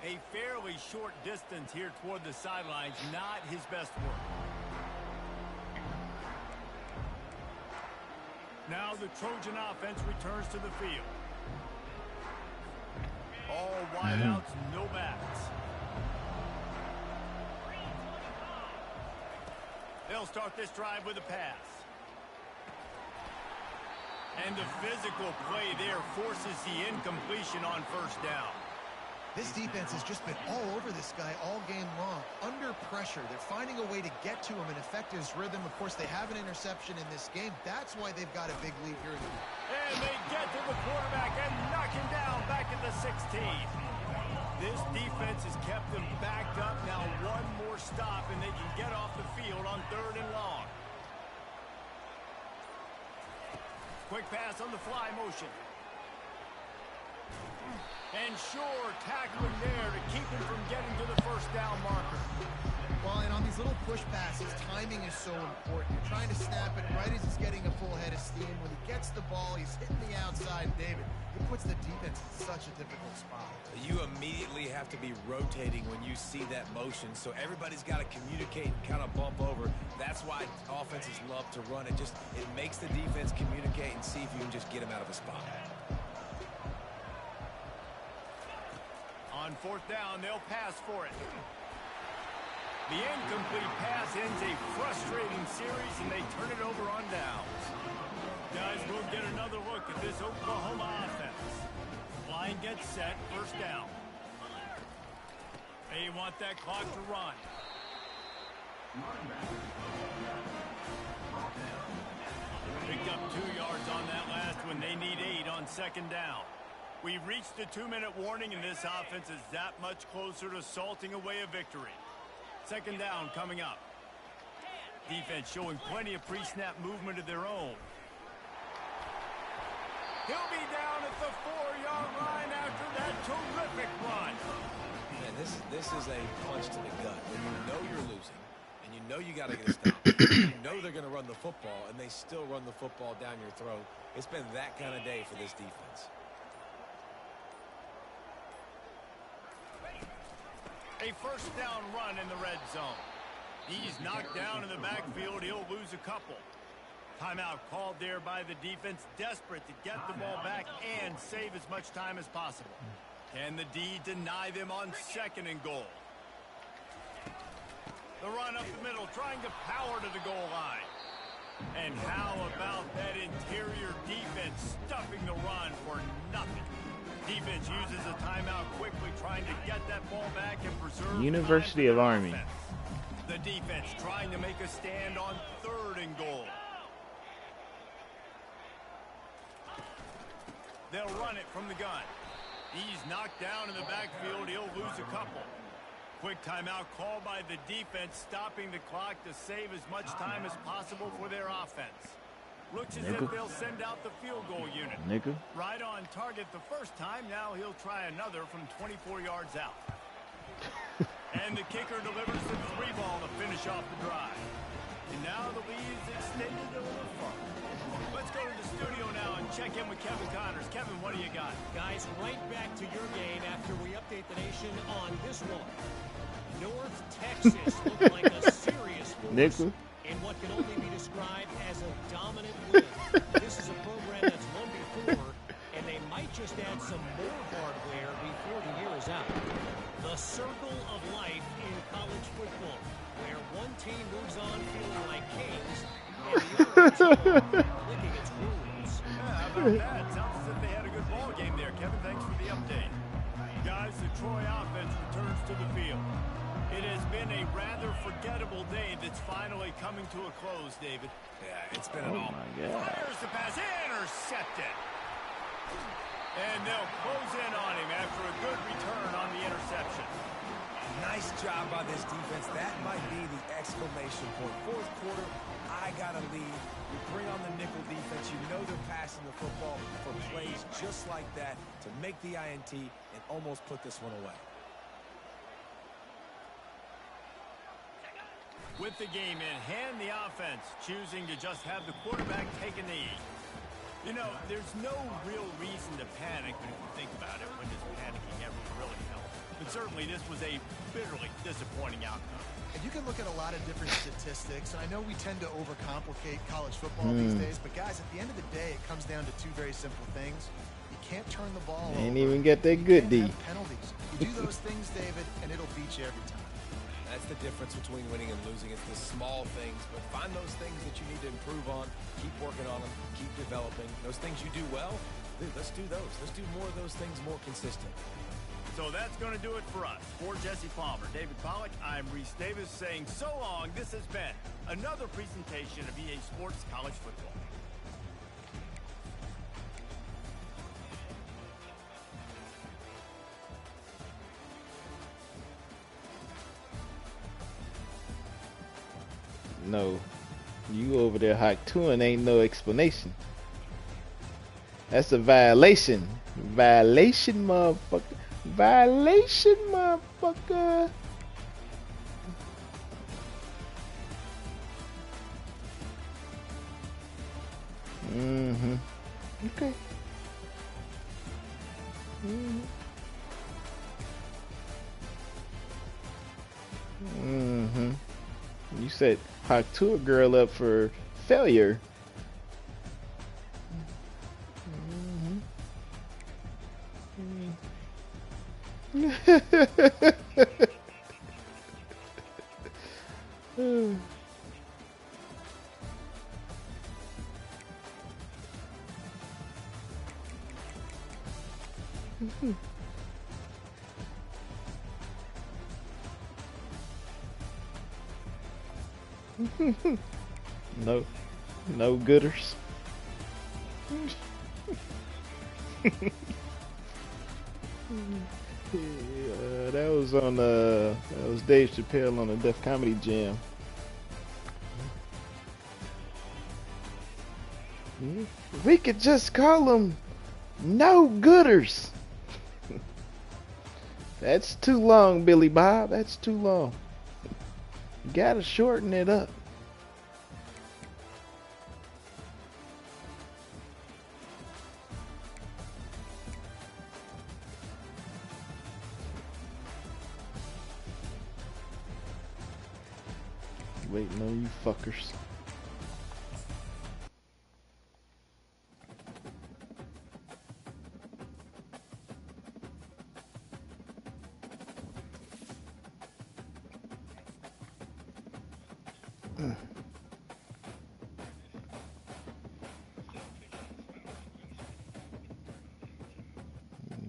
A fairly short distance here toward the sidelines, not his best work. Now the Trojan offense returns to the field. All wideouts, no backs. They'll start this drive with a pass. And the physical play there forces the incompletion on first down. This defense has just been all over this guy all game long. Under pressure. They're finding a way to get to him and affect his rhythm. Of course, they have an interception in this game. That's why they've got a big lead here. And they get to the quarterback and knock him down back at the 16. This defense has kept them backed up. Now one more stop, and they can get off the field on 3rd and long. Quick pass on the fly motion. And sure, tackling there to keep him from getting to the first down marker. Well, and on these little push passes, timing is so important. You're trying to snap it right as he's getting a full head of steam. When he gets the ball, he's hitting the outside, David. It puts the defense in such a difficult spot. You immediately have to be rotating when you see that motion, so everybody's got to communicate and kind of bump over. That's why offenses love to run it. It makes the defense communicate and see if you can just get him out of a spot. On 4th down, they'll pass for it. The incomplete pass ends a frustrating series, and they turn it over on downs. Guys, we'll get another look at this Oklahoma offense. Line gets set, 1st down. They want that clock to run. Picked up 2 yards on that last one. They need 8 on 2nd down. We've reached the 2-minute warning, and this offense is that much closer to salting away a victory. 2nd down coming up. Defense showing plenty of pre-snap movement of their own. He'll be down at the 4-yard line after that terrific run. Man, this is a punch to the gut. When you know you're losing, and you know you got to get a stop, you know they're going to run the football, and they still run the football down your throat. It's been that kind of day for this defense. A 1st down run in the red zone. He's knocked down in the backfield. He'll lose a couple. Timeout called there by the defense, desperate to get the ball back and save as much time as possible. Can the D deny them on 2nd and goal? The run up the middle, trying to power to the goal line. And how about that interior defense stuffing the run for nothing? Defense uses a timeout quickly, trying to get that ball back and preserve University of Army. Offense. The defense trying to make a stand on 3rd and goal. They'll run it from the gun. He's knocked down in the backfield. He'll lose a couple. Quick timeout called by the defense, stopping the clock to save as much time as possible for their offense. Looks as if they'll send out the field goal unit. Right on target the first time. Now he'll try another from 24 yards out. And the kicker delivers the 3 ball to finish off the drive. And now the lead's extended a little further. Let's go to the studio now and check in with Kevin Connors. Kevin, what do you got? Guys, right back to your game after we update the nation on this one. North Texas looked like a serious force in what can only be described as a dominant win. This is a program that's won before, and they might just add some more hardware before the year is out. The circle of life in college football, where one team moves on feeling like kings, and the other is licking its wounds. Yeah, how about that? Sounds as if they had a good ball game there. Kevin, thanks for the update. Guys, the Troy offense returns to the field. It has been a rather forgettable day that's finally coming to a close, David. Yeah, it's been an all. Fires the pass, intercepted. And they'll close in on him after a good return on the interception. Nice job by this defense. That might be the exclamation point. 4th quarter, I got a lead. You bring on the nickel defense. You know they're passing the football for plays just like that to make the INT and almost put this one away. With the game in hand, the offense choosing to just have the quarterback take a knee. You know, there's no real reason to panic, but if you think about it, when does panicking ever really help? But certainly this was a bitterly disappointing outcome. And you can look at a lot of different statistics, and I know we tend to overcomplicate college football these days, but guys, at the end of the day, it comes down to 2 very simple things. You can't turn the ball over. Ain't even get that good D. Penalties. You do those things, David, and it'll beat you every time. That's the difference between winning and losing. It's the small things, but find those things that you need to improve on. Keep working on them. Keep developing. Those things you do well, dude, let's do those. Let's do more of those things more consistent. So that's going to do it for us. For Jesse Palmer, David Pollack, I'm Reese Davis saying so long. This has been another presentation of EA Sports College Football. No, you over there hike touring ain't no explanation. That's a violation. Violation, motherfucker. Violation, motherfucker. Mm-hmm. Okay. Mm-hmm. Mm-hmm. You said hike to a girl up for failure. No gooders. That was on that was Dave Chappelle on the Def Comedy Jam. We could just call them no gooders. That's too long, Billy Bob. That's too long. You gotta shorten it up. Waiting on you fuckers.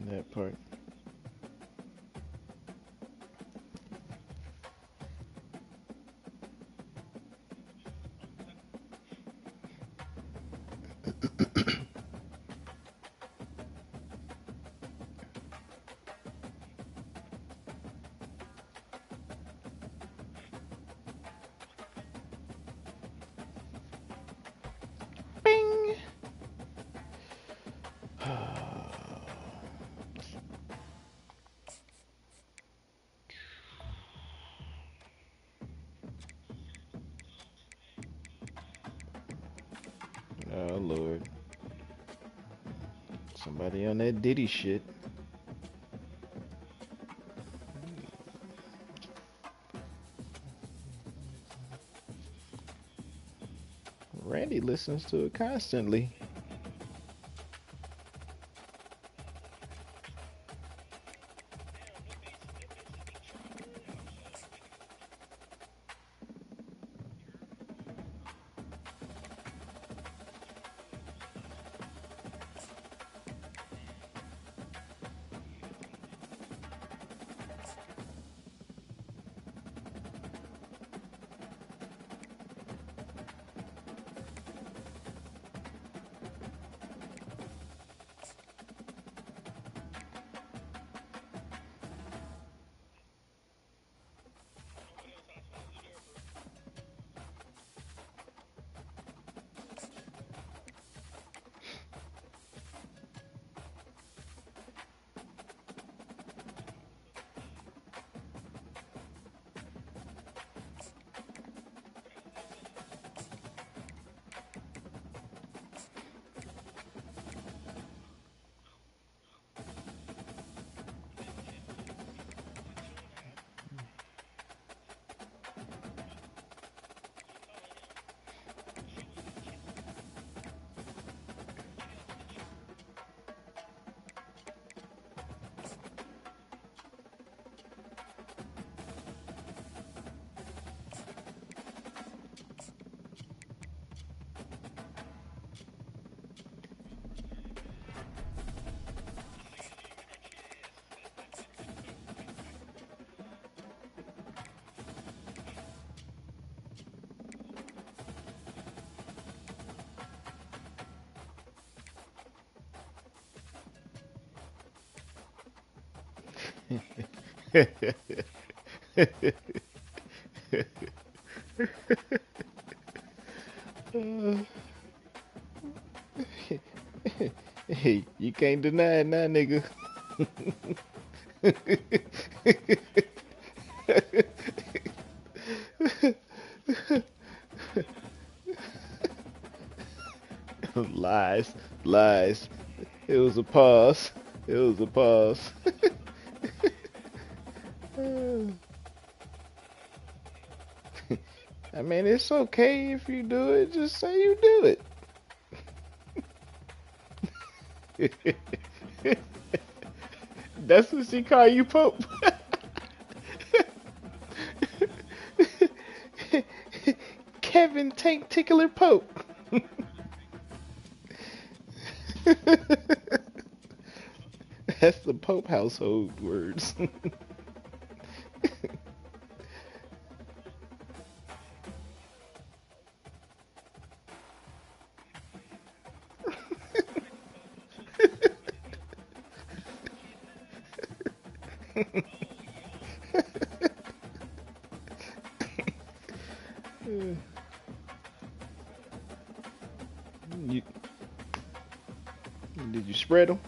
That part. Bing. Oh Lord. Somebody on that Diddy shit. Randy listens to it constantly. Hey, you can't deny it now, nigga. Lies, lies. It was a pause. It was a pause. I mean, it's okay if you do it. Just say you do it. That's what she call you, Pope. Kevin Tank Tickler Pope. That's the Pope household words. You, did you spread them?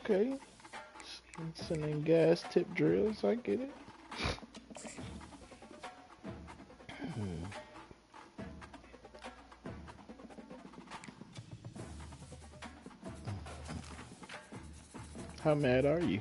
Okay. Sending gas tip drills, I get it. How mad are you?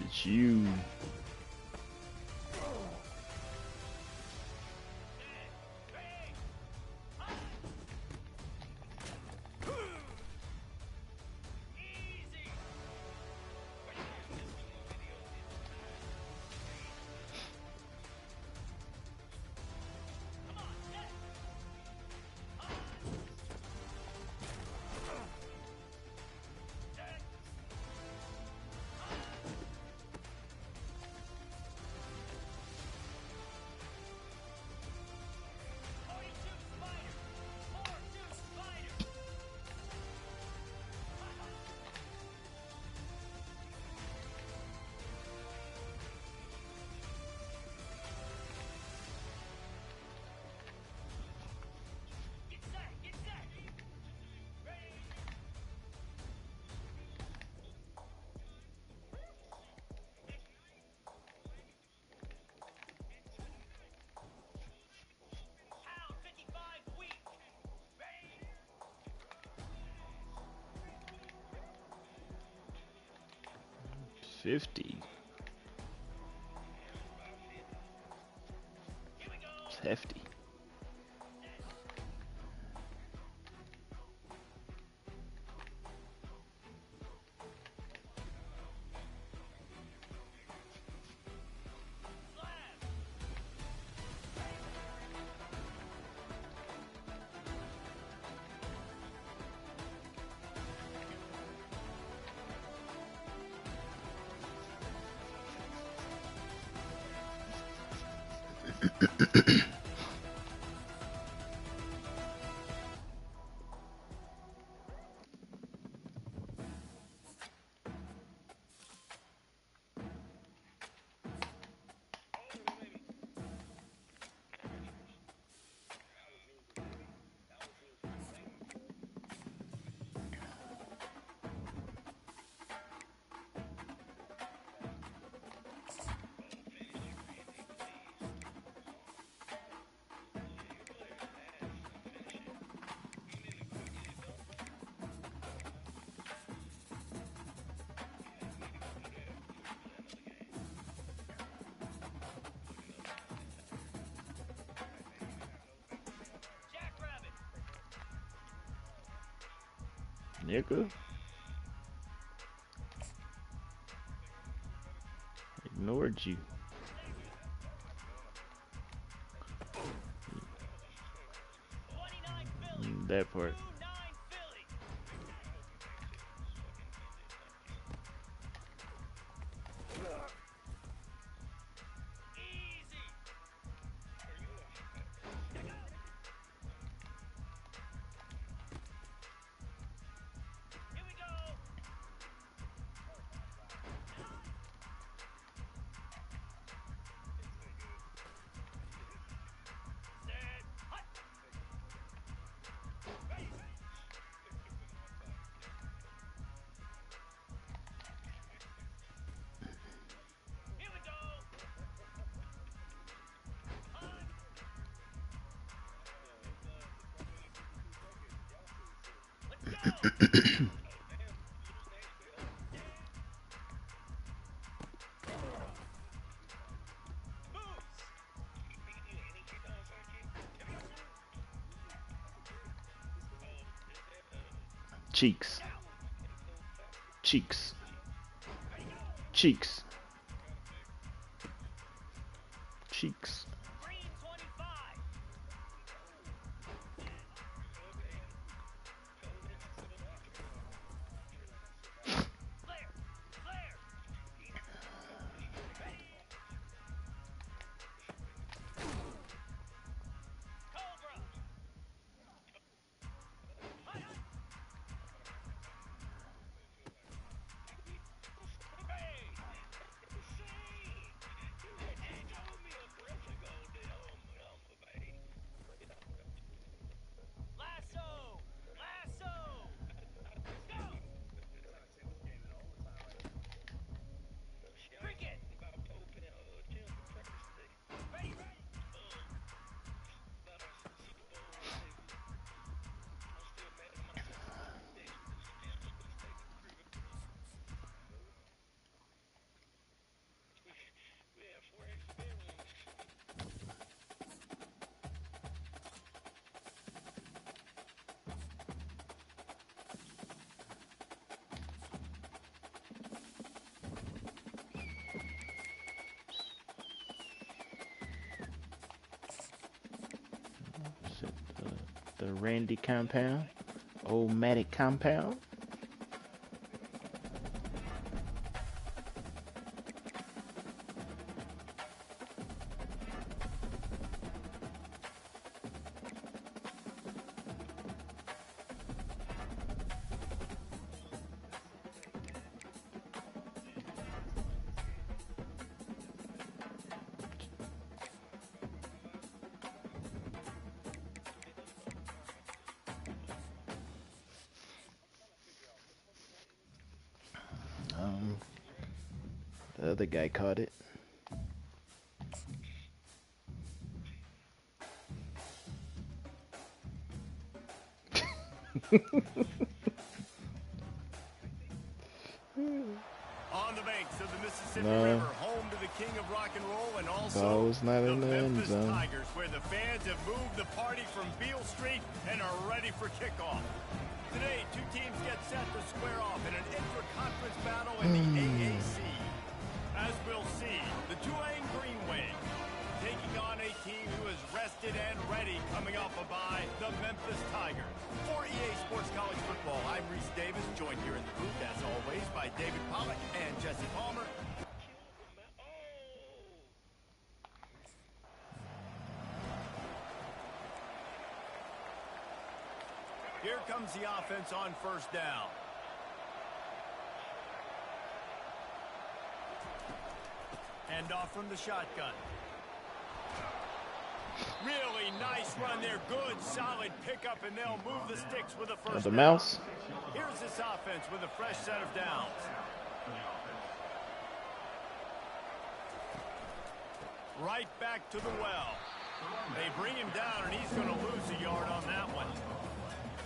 It's you. $50. hefty. Nigga. Ignored you. That part. Cheeks. Cheeks. Cheeks. Cheeks. The Randy compound, Old Matic compound. The other guy caught it. On the banks of the Mississippi River, home to the king of rock and roll, and also not the in the end Memphis zone. Tigers, where the fans have moved the party from Beale Street and are ready for kickoff. Today, two teams get set to square off in an intra-conference battle in the AAC. As we'll see, the Tulane Green Wave taking on a team who is rested and ready coming off a bye, the Memphis Tigers. For EA Sports College Football, I'm Reese Davis, joined here in the booth, as always, by David Pollack and Jesse Palmer. Here comes the offense on first down. Hand off from the shotgun. Really nice run there. Good, solid pickup, and they'll move the sticks with a first down. Mouse. Here's this offense with a fresh set of downs. Right back to the well. They bring him down, and he's going to lose a yard on that one.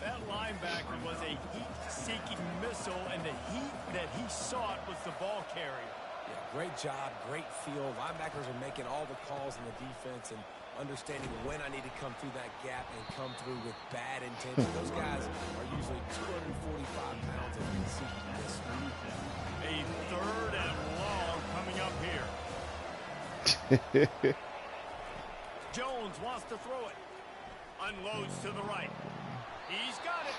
That linebacker was a heat-seeking missile, and the heat that he sought was the ball carrier. Yeah, great job, great feel. Linebackers are making all the calls in the defense and understanding when I need to come through that gap and come through with bad intention. Those guys are usually 245 pounds, as you can see from this. A third and long coming up here. Jones wants to throw it. Unloads to the right. He's got it.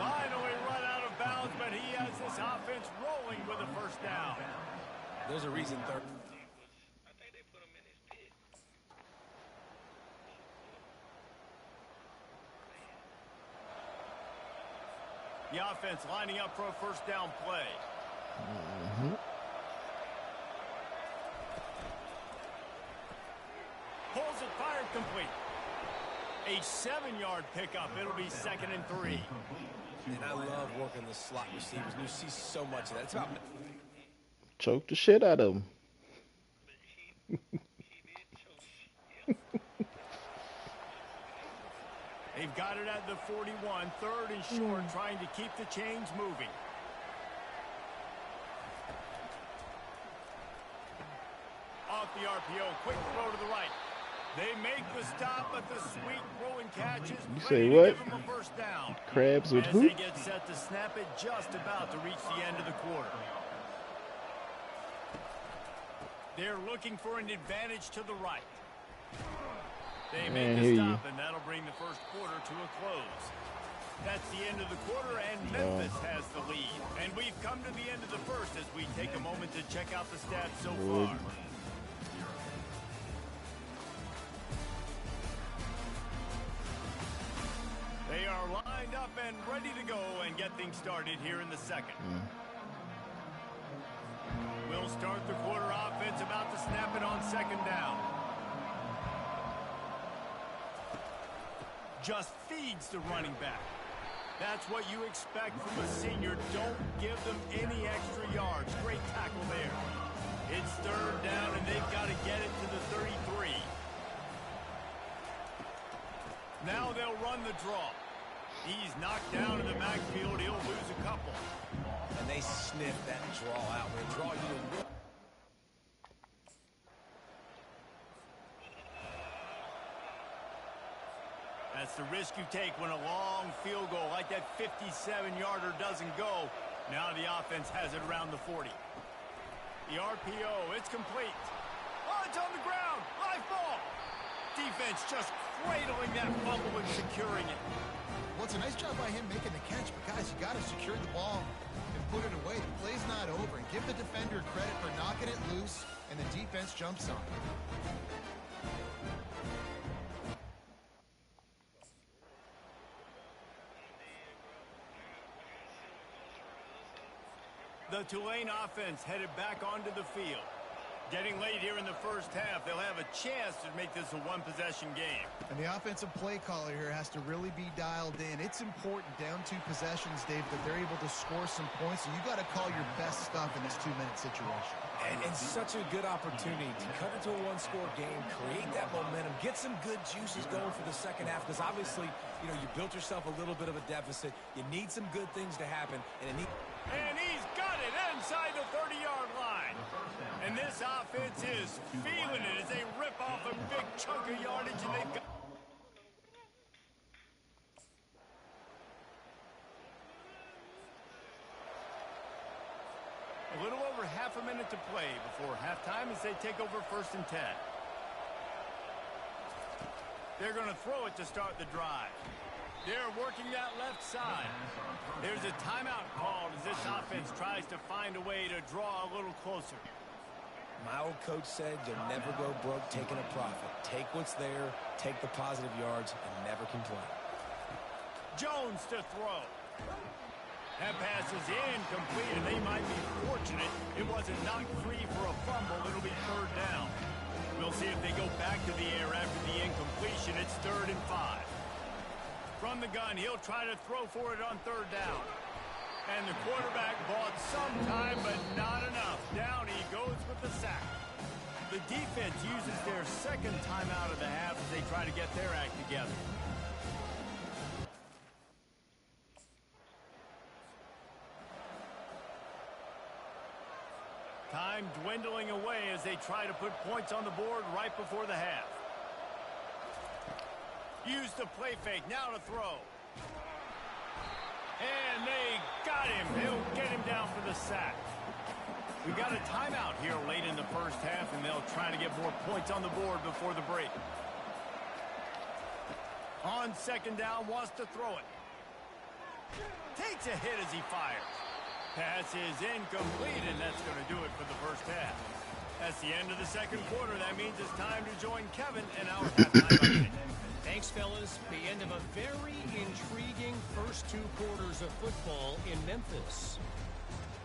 Finally run out of bounds, but he has this offense rolling with a first down. There's a reason third. The offense lining up for a first down play. Pulls it, fired, complete. A 7-yard pickup. It'll be 2nd and 3. And I love working the slot receivers. You see so much of that. It's about choke the shit out of him. They've got it at the 41, 3rd and short, trying to keep the chains moving. Off the RPO, quick throw to the right. They make the stop, but the sweet rolling catch is say ready to what? give them a first down. Crabs with As who? they get set to snap it, just about to reach the end of the quarter. They're looking for an advantage to the right. They make the stop, and that'll bring the first quarter to a close. That's the end of the quarter, and Memphis has the lead. And we've come to the end of the first as we take a moment to check out the stats so far. They are lined up and ready to go and get things started here in the second. We'll start the quarter offense, about to snap it on 2nd down. Just feeds the running back. That's what you expect from a senior. Don't give them any extra yards. Great tackle there. It's 3rd down, and they've got to get it to the 33. Now they'll run the draw. He's knocked down in the backfield. He'll lose a couple. And they sniff that draw out. When they draw you to That's the risk you take when a long field goal like that 57-yarder doesn't go. Now the offense has it around the 40. The RPO, it's complete. Oh, it's on the ground. Live ball. Defense just cradling that fumble and securing it. Well, it's a nice job by him making the catch, but guys, you got to secure the ball and put it away. The play's not over. And give the defender credit for knocking it loose, and the defense jumps on it. The Tulane offense headed back onto the field. Getting late here in the first half, they'll have a chance to make this a one-possession game. And the offensive play caller here has to really be dialed in. It's important down 2 possessions, Dave, that they're able to score some points. And you got to call your best stuff in this 2-minute situation. And it's such a good opportunity to cut into a one-score game, create that momentum, get some good juices going for the second half. Because obviously, you know, you built yourself a little bit of a deficit. You need some good things to happen. And he's got it inside the 30-yard This offense is feeling it as they rip off a big chunk of yardage, and they've got... A little over half a minute to play before halftime as they take over 1st and 10. They're going to throw it to start the drive. They're working that left side. There's a timeout called as this offense tries to find a way to draw a little closer. My old coach said you'll never go broke taking a profit. Take what's there, take the positive yards, and never complain. Jones to throw. That pass is incomplete, and they might be fortunate it wasn't knocked free for a fumble. It'll be 3rd down. We'll see if they go back to the air after the incompletion. It's 3rd and 5. From the gun, he'll try to throw for it on 3rd down. And the quarterback bought some time, but not enough. Down he goes with the sack. The defense uses their 2nd timeout of the half as they try to get their act together. Time dwindling away as they try to put points on the board right before the half. Use the play fake, now to throw. And they got him. He'll get him down for the sack. We got a timeout here late in the 1st half, and they'll try to get more points on the board before the break. On 2nd down, wants to throw it. Takes a hit as he fires. Pass is incomplete, and that's going to do it for the 1st half. That's the end of the 2nd quarter. That means it's time to join Kevin in our halftime update. Thanks, fellas. The end of a very intriguing first 2 quarters of football in Memphis.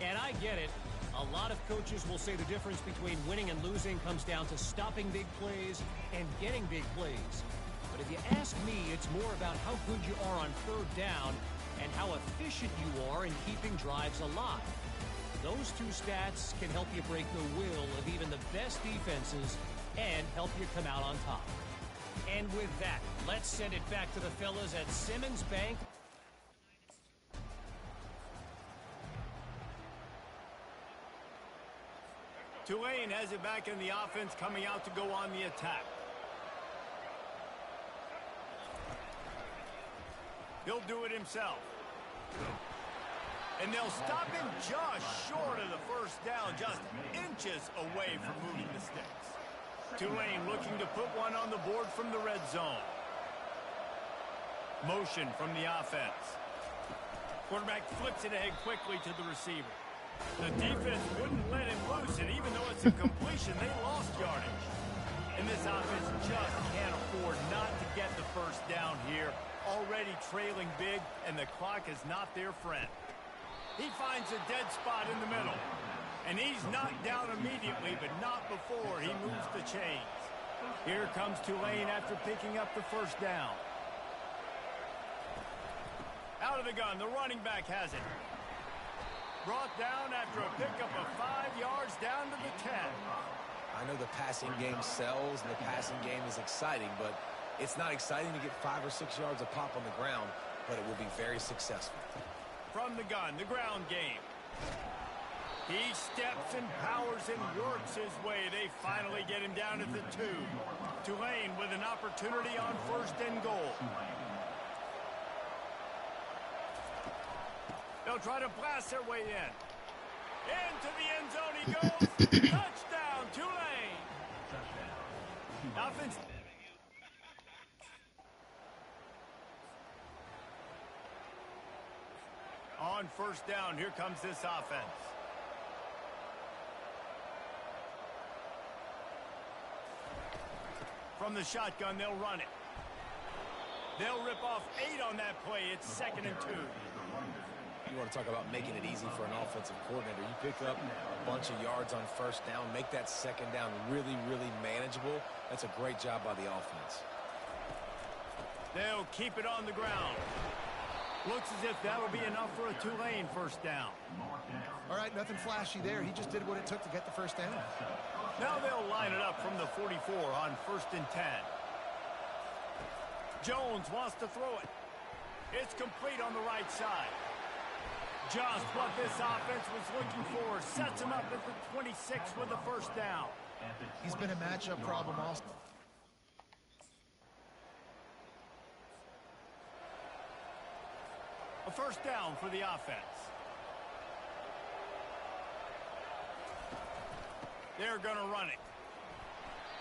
And I get it. A lot of coaches will say the difference between winning and losing comes down to stopping big plays and getting big plays. But if you ask me, it's more about how good you are on 3rd down and how efficient you are in keeping drives alive. Those 2 stats can help you break the will of even the best defenses and help you come out on top. And with that, let's send it back to the fellas at Simmons Bank. Tulane has it back in the offense, coming out to go on the attack. He'll do it himself. And they'll stop him just short of the 1st down, just inches away from moving the sticks. Tulane looking to put one on the board from the red zone. Motion from the offense. Quarterback flips it ahead quickly to the receiver. The defense wouldn't let him loose, and even though it's a completion, they lost yardage. And this offense just can't afford not to get the 1st down here. Already trailing big, and the clock is not their friend. He finds a dead spot in the middle. And he's knocked down immediately, but not before he moves the chains. Here comes Tulane after picking up the 1st down. Out of the gun, the running back has it. Brought down after a pickup of 5 yards down to the 10. I know the passing game sells and the passing game is exciting, but it's not exciting to get 5 or 6 yards a pop on the ground, but it will be very successful. From the gun, the ground game. He steps and powers and works his way. They finally get him down at the 2. Tulane with an opportunity on 1st and goal. They'll try to blast their way in. Into the end zone he goes. Touchdown, Tulane. Offense. On 1st down, here comes this offense. From the shotgun, they'll run it. They'll rip off 8 on that play. It's 2nd and 2. You want to talk about making it easy for an offensive coordinator. You pick up a bunch of yards on 1st down, make that 2nd down really, really manageable. That's a great job by the offense. They'll keep it on the ground. Looks as if that'll be enough for a Tulane 1st down. All right, nothing flashy there. He just did what it took to get the 1st down. Now they'll line it up from the 44 on 1st and 10. Jones wants to throw it. It's complete on the right side. Just what this offense was looking for. Sets him up at the 26 with the first down. He's been a matchup problem also. A first down for the offense. They're going to run it.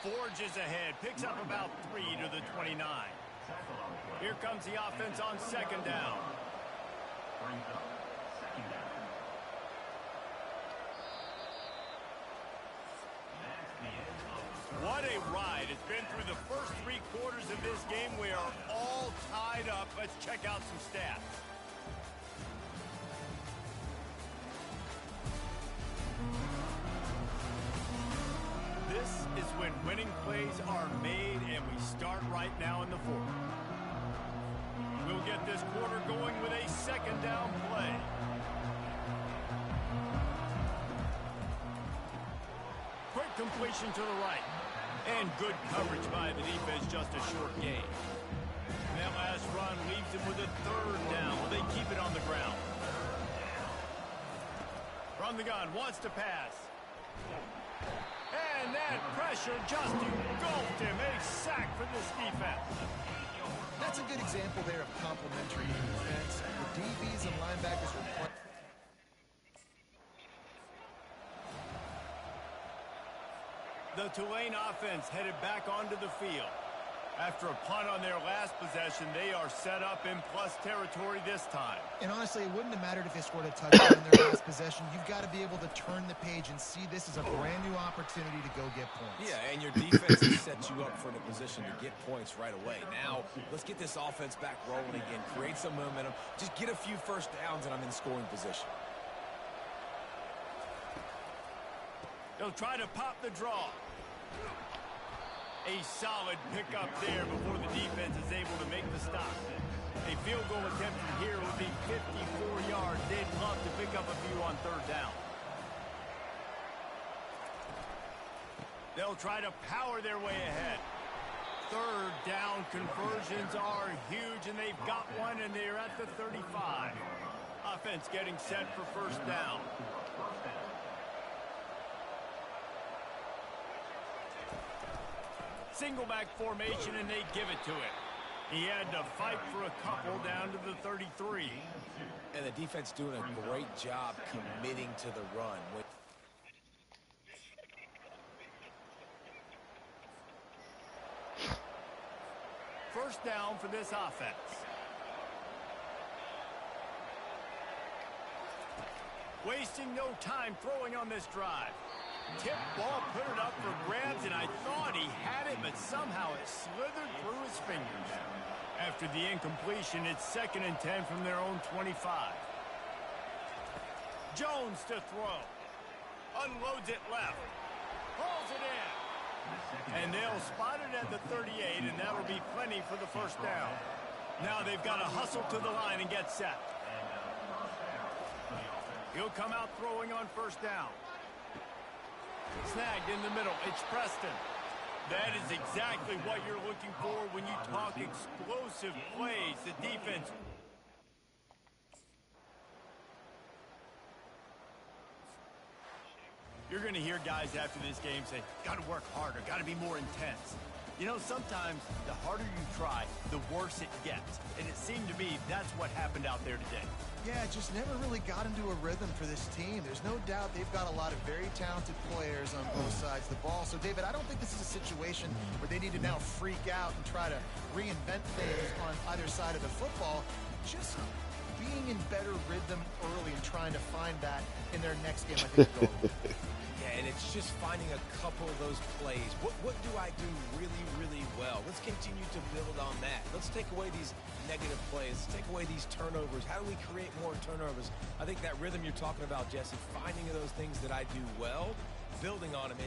Forges ahead. Picks up about 3 to the 29. Here comes the offense on second down. Brings up second down. That's the end of. What a ride. It's been through the first 3 quarters of this game. We are all tied up. Let's check out some stats. This is when winning plays are made, and we start right now in the fourth. We'll get this quarter going with a second down play. Quick completion to the right. And good coverage by the defense, just a short gain. That last run leaves him with a third down. Will they keep it on the ground? From the gun, wants to pass. And that pressure just engulfed him. A sack for this defense. That's a good example there of complementary defense. The DBs and linebackers were playing. The Tulane offense headed back onto the field. After a punt on their last possession, they are set up in plus territory this time. And honestly, it wouldn't have mattered if they scored a touchdown on their last possession. You've got to be able to turn the page and see this as a brand new opportunity to go get points. Yeah, and your defense has set you up for a position to get points right away. Now, let's get this offense back rolling again, create some momentum, just get a few first downs, and I'm in scoring position. They'll try to pop the draw. A solid pickup there before the defense is able to make the stop. A field goal attempt here would be 54 yards. They'd love to pick up a few on third down. They'll try to power their way ahead. Third down conversions are huge, and they've got one, and they're at the 35. Offense getting set for first down. Single back formation, and they give it to him. He had to fight for a couple down to the 33. And the defense doing a great job committing to the run. First down for this offense. Wasting no time throwing on this drive. Tip ball, put it up for grabs, and I thought he had it, but somehow it slithered through his fingers. After the incompletion, it's 2nd and 10 from their own 25. Jones to throw. Unloads it left. Hauls it in. And they'll spot it at the 38, and that'll be plenty for the first down. Now they've got to hustle to the line and get set. He'll come out throwing on first down. Snagged in the middle. It's Preston. That is exactly what you're looking for when you talk explosive plays. The defense. You're going to hear guys after this game say, got to work harder, got to be more intense. You know, sometimes the harder you try, the worse it gets. And it seemed to me that's what happened out there today. Yeah, just never really got into a rhythm for this team. There's no doubt they've got a lot of very talented players on both sides of the ball. So, David, I don't think this is a situation where they need to now freak out and try to reinvent things on either side of the football. Just being in better rhythm early and trying to find that in their next game, I think will go. Yeah, and it's just finding a couple of those plays. What do I do really, really well? Let's continue to build on that. Let's take away these negative plays. Let's take away these turnovers. How do we create more turnovers? I think that rhythm you're talking about, Jesse, finding those things that I do well, building on them.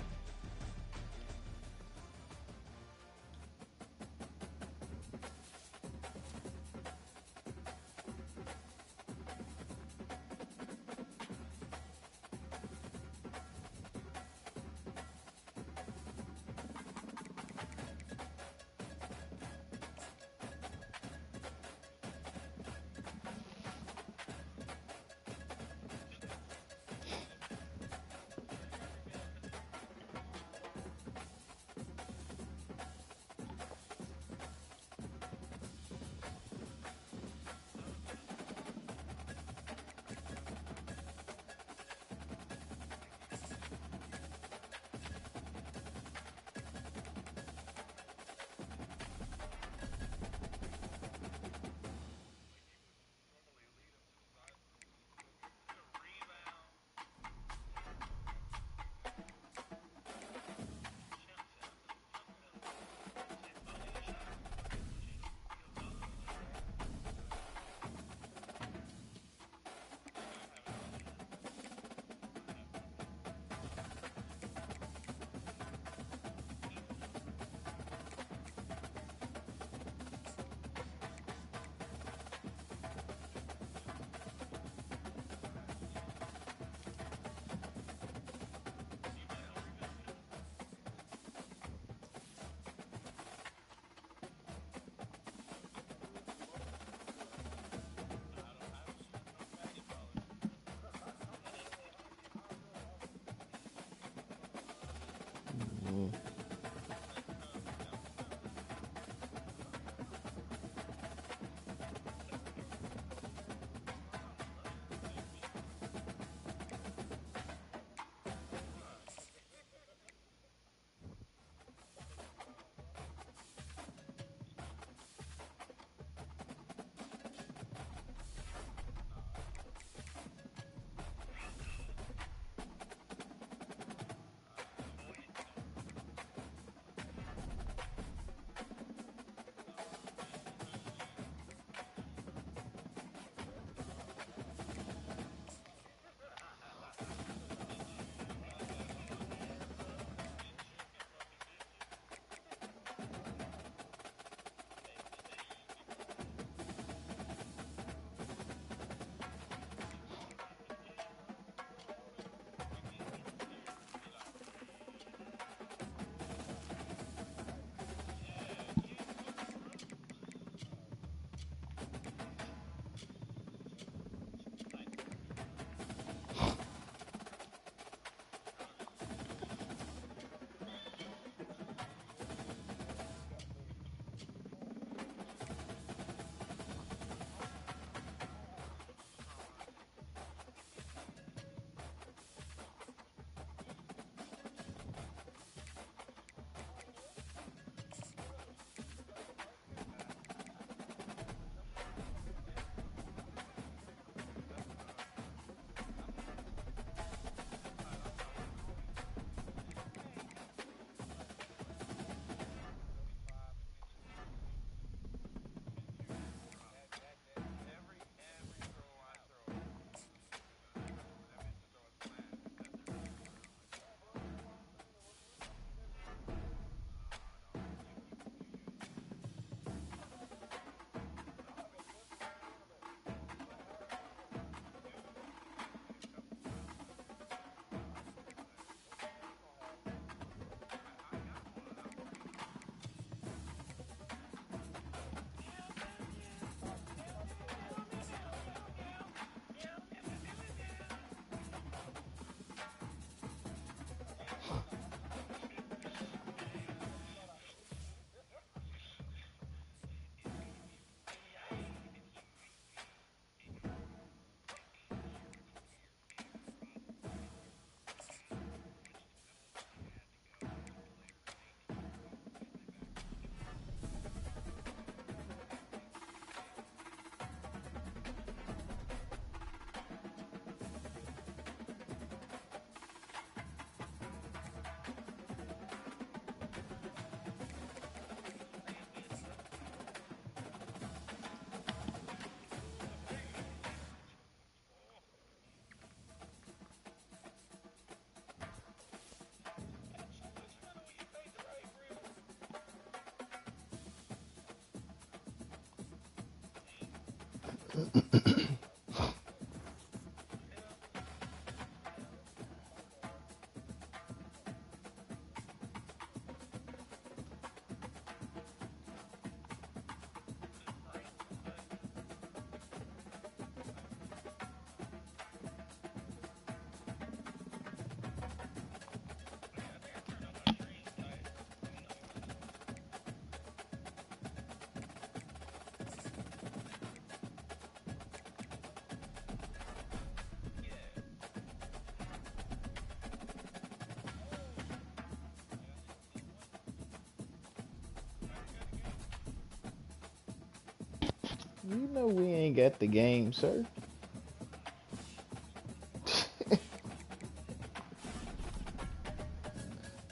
You know we ain't got the game, sir.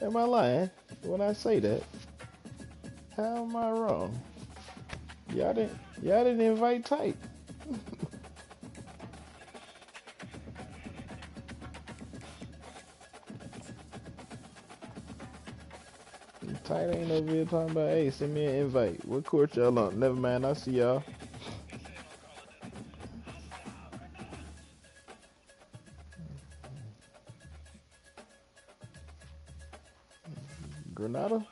Am I lying when I say that? How am I wrong? Y'all didn't invite Type. Type ain't over here talking about, hey, send me an invite. What court y'all on? Never mind, I'll see y'all. Granada?